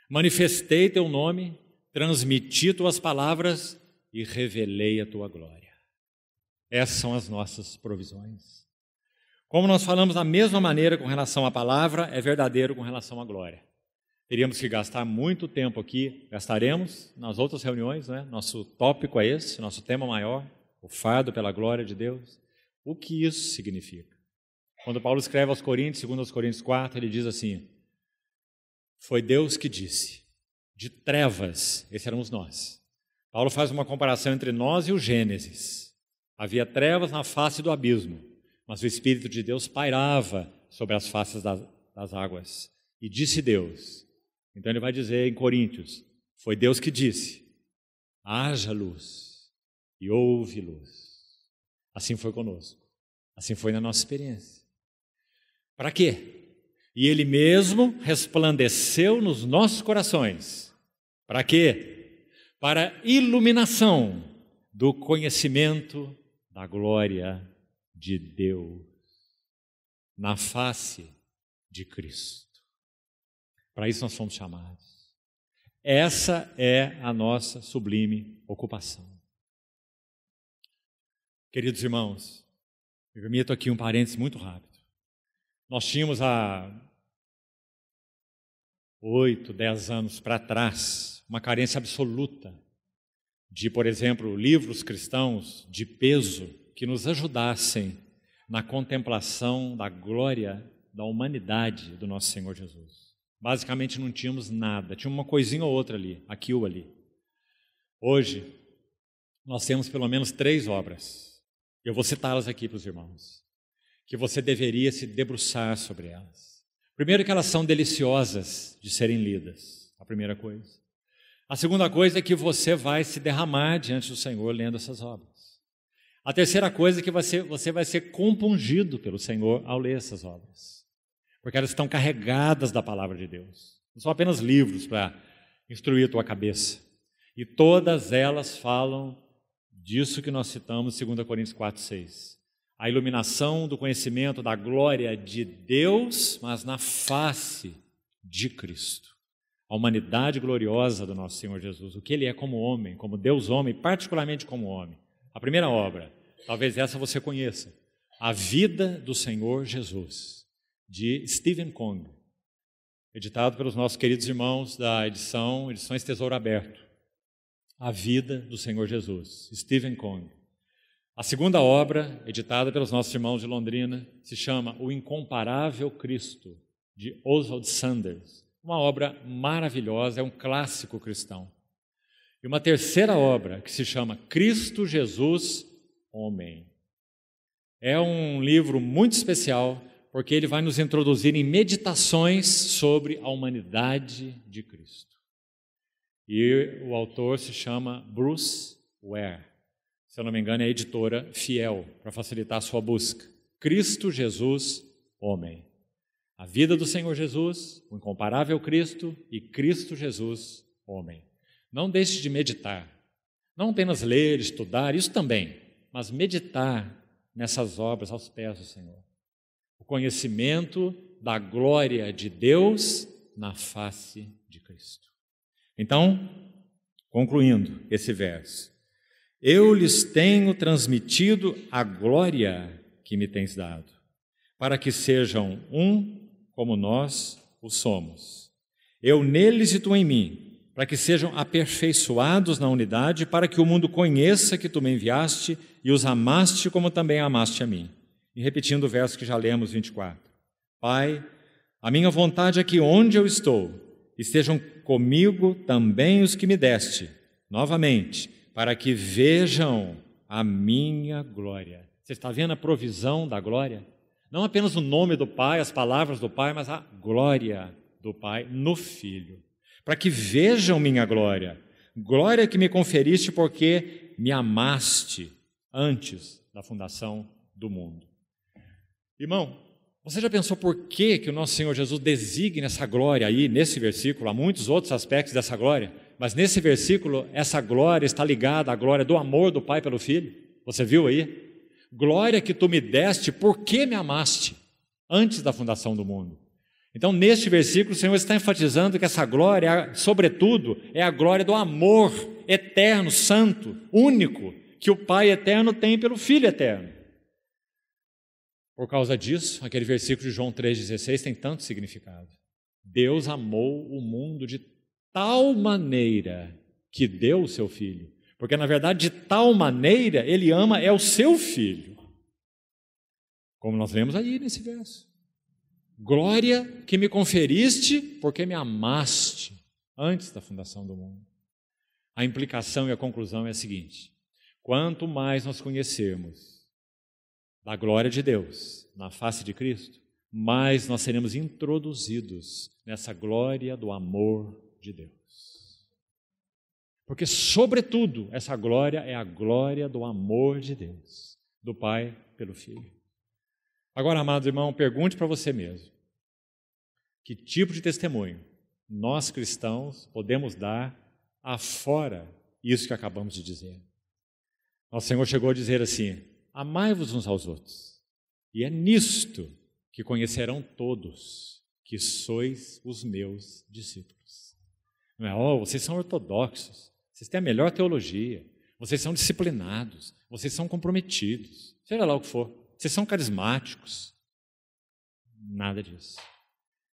Manifestei teu nome, transmiti tuas palavras e revelei a tua glória. Essas são as nossas provisões. Como nós falamos da mesma maneira com relação à palavra, é verdadeiro com relação à glória. Teríamos que gastar muito tempo aqui, gastaremos nas outras reuniões, né? Nosso tópico é esse, nosso tema maior, o fardo pela glória de Deus. O que isso significa? Quando Paulo escreve aos Coríntios, segundo aos Coríntios 4, ele diz assim, foi Deus que disse, de trevas, esse éramos nós. Paulo faz uma comparação entre nós e o Gênesis. Havia trevas na face do abismo, mas o Espírito de Deus pairava sobre as faces das águas. E disse Deus, então ele vai dizer em Coríntios, foi Deus que disse, haja luz e houve luz. Assim foi conosco, assim foi na nossa experiência. Para quê? E Ele mesmo resplandeceu nos nossos corações. Para quê? Para iluminação do conhecimento da glória de Deus na face de Cristo. Para isso nós fomos chamados. Essa é a nossa sublime ocupação. Queridos irmãos, eu permito aqui um parênteses muito rápido. Nós tínhamos há 8, 10 anos para trás uma carência absoluta de, por exemplo, livros cristãos de peso que nos ajudassem na contemplação da glória da humanidade do nosso Senhor Jesus. Basicamente não tínhamos nada, tinha uma coisinha ou outra ali, aqui ou ali. Hoje, nós temos pelo menos 3 obras. Eu vou citá-las aqui para os irmãos, que você deveria se debruçar sobre elas. Primeiro, que elas são deliciosas de serem lidas, a primeira coisa. A segunda coisa é que você vai se derramar diante do Senhor lendo essas obras. A terceira coisa é que você vai ser compungido pelo Senhor ao ler essas obras, porque elas estão carregadas da palavra de Deus. Não são apenas livros para instruir a tua cabeça. E todas elas falam disso que nós citamos em 2 Coríntios 4:6. A iluminação do conhecimento da glória de Deus, mas na face de Cristo. A humanidade gloriosa do nosso Senhor Jesus, o que Ele é como homem, como Deus homem, particularmente como homem. A primeira obra, talvez essa você conheça, A Vida do Senhor Jesus, de Stephen Kong, editado pelos nossos queridos irmãos da Edições Tesouro Aberto. A Vida do Senhor Jesus, Stephen Kong. A segunda obra, editada pelos nossos irmãos de Londrina, se chama O Incomparável Cristo, de Oswald Sanders. Uma obra maravilhosa, é um clássico cristão. E uma terceira obra, que se chama Cristo Jesus, Homem. É um livro muito especial, porque ele vai nos introduzir em meditações sobre a humanidade de Cristo. E o autor se chama Bruce Ware. Se eu não me engano, é a editora Fiel, para facilitar a sua busca. Cristo Jesus, Homem. A Vida do Senhor Jesus, o Incomparável Cristo e Cristo Jesus, Homem. Não deixe de meditar. Não apenas ler, estudar, isso também, mas meditar nessas obras aos pés do Senhor. O conhecimento da glória de Deus na face de Cristo. Então, concluindo esse verso, eu lhes tenho transmitido a glória que me tens dado, para que sejam um como nós o somos. Eu neles e tu em mim, para que sejam aperfeiçoados na unidade, para que o mundo conheça que tu me enviaste e os amaste como também amaste a mim. E repetindo o verso que já lemos, 24. Pai, a minha vontade é que onde eu estou, estejam comigo também os que me deste, novamente, para que vejam a minha glória. Você está vendo a provisão da glória? Não apenas o nome do Pai, as palavras do Pai, mas a glória do Pai no Filho. Para que vejam minha glória, glória que me conferiste porque me amaste antes da fundação do mundo. Irmão, você já pensou por que o nosso Senhor Jesus designa essa glória aí, nesse versículo? Há muitos outros aspectos dessa glória, mas nesse versículo, essa glória está ligada à glória do amor do Pai pelo Filho. Você viu aí? Glória que tu me deste, porque me amaste antes da fundação do mundo. Então, neste versículo, o Senhor está enfatizando que essa glória, sobretudo, é a glória do amor eterno, santo, único, que o Pai eterno tem pelo Filho eterno. Por causa disso, aquele versículo de João 3,16 tem tanto significado. Deus amou o mundo de tal maneira que deu o seu Filho. Porque, na verdade, de tal maneira, Ele ama é o seu Filho. Como nós lemos aí nesse verso. Glória que me conferiste porque me amaste antes da fundação do mundo. A implicação e a conclusão é a seguinte: quanto mais nós conhecermos da glória de Deus na face de Cristo, mais nós seremos introduzidos nessa glória do amor de Deus. Porque, sobretudo, essa glória é a glória do amor de Deus, do Pai pelo Filho. Agora, amado irmão, pergunte para você mesmo: que tipo de testemunho nós cristãos podemos dar afora isso que acabamos de dizer? Nosso Senhor chegou a dizer assim: amai-vos uns aos outros, e é nisto que conhecerão todos que sois os meus discípulos. Não é, vocês são ortodoxos, vocês têm a melhor teologia, vocês são disciplinados, vocês são comprometidos, seja lá o que for, vocês são carismáticos. Nada disso.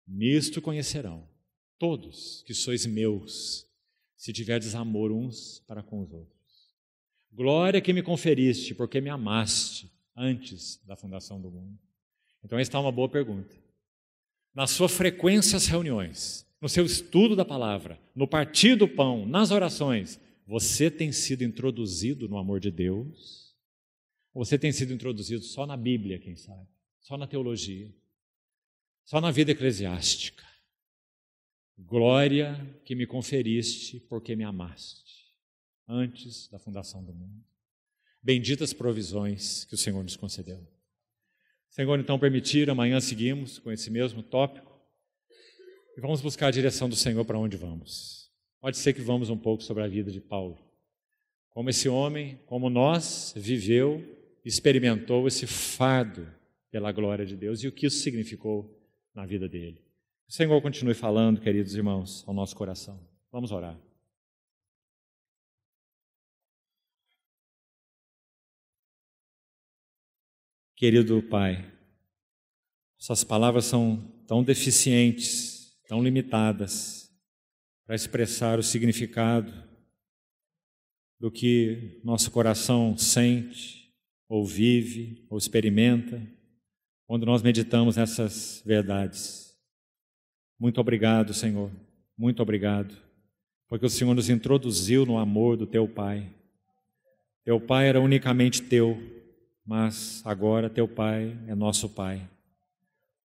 Nisto conhecerão todos que sois meus, se tiverdes amor uns para com os outros. Glória que me conferiste, porque me amaste antes da fundação do mundo. Então, esta é uma boa pergunta. Na sua frequência às reuniões, no seu estudo da palavra, no partir do pão, nas orações, você tem sido introduzido no amor de Deus? Ou você tem sido introduzido só na Bíblia, quem sabe? Só na teologia? Só na vida eclesiástica? Glória que me conferiste porque me amaste, antes da fundação do mundo. Benditas provisões que o Senhor nos concedeu. Senhor, então permitir, amanhã seguimos com esse mesmo tópico e vamos buscar a direção do Senhor para onde vamos. Pode ser que vamos um pouco sobre a vida de Paulo. Como esse homem, como nós, viveu, experimentou esse fardo pela glória de Deus e o que isso significou na vida dele. O Senhor continue falando, queridos irmãos, ao nosso coração. Vamos orar. Querido Pai, essas palavras são tão deficientes, tão limitadas para expressar o significado do que nosso coração sente, ou vive, ou experimenta, quando nós meditamos nessas verdades. Muito obrigado, Senhor, muito obrigado, porque o Senhor nos introduziu no amor do Teu Pai. Teu Pai era unicamente Teu, mas agora Teu Pai é nosso Pai.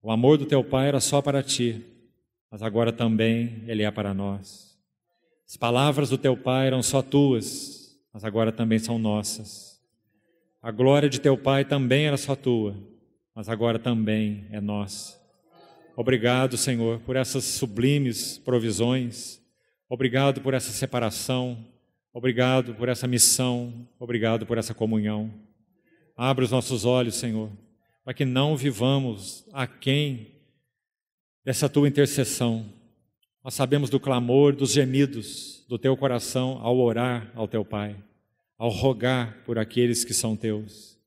O amor do Teu Pai era só para Ti, mas agora também Ele é para nós. As palavras do Teu Pai eram só Tuas, mas agora também são nossas. A glória de Teu Pai também era só Tua, mas agora também é nossa. Obrigado, Senhor, por essas sublimes provisões. Obrigado por essa separação. Obrigado por essa missão. Obrigado por essa comunhão. Abre os nossos olhos, Senhor, para que não vivamos aquém dessa Tua intercessão. Nós sabemos do clamor, dos gemidos do Teu coração ao orar ao Teu Pai, ao rogar por aqueles que são Teus.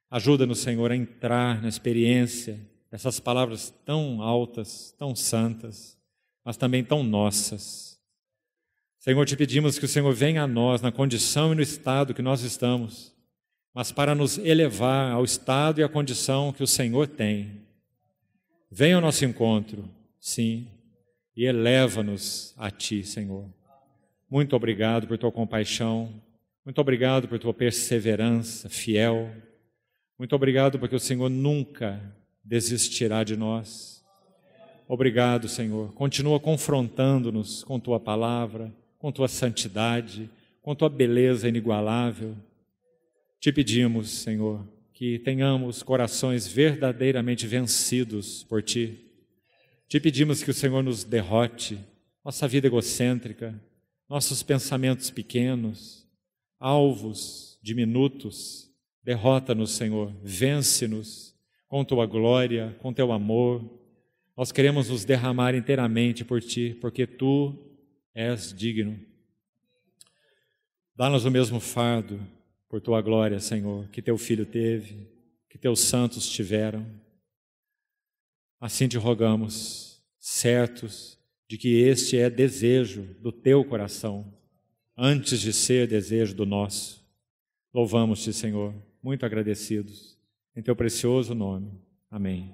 Ajuda-nos, Senhor, a entrar na experiência dessas palavras tão altas, tão santas, mas também tão nossas. Senhor, te pedimos que o Senhor venha a nós na condição e no estado que nós estamos, mas para nos elevar ao estado e à condição que o Senhor tem. Venha ao nosso encontro, sim, e eleva-nos a Ti, Senhor. Muito obrigado por Tua compaixão, muito obrigado por Tua perseverança fiel, muito obrigado porque o Senhor nunca desistirá de nós. Obrigado, Senhor. Continua confrontando-nos com Tua palavra, com Tua santidade, com Tua beleza inigualável. Te pedimos, Senhor, que tenhamos corações verdadeiramente vencidos por Ti. Te pedimos que o Senhor nos derrote nossa vida egocêntrica, nossos pensamentos pequenos, alvos diminutos. Derrota-nos, Senhor, vence-nos com Tua glória, com Teu amor. Nós queremos nos derramar inteiramente por Ti, porque Tu és digno. Dá-nos o mesmo fardo por Tua glória, Senhor, que Teu Filho teve, que Teus santos tiveram. Assim te rogamos, certos de que este é desejo do Teu coração, antes de ser desejo do nosso. Louvamos-te, Senhor, muito agradecidos, em Teu precioso nome. Amém.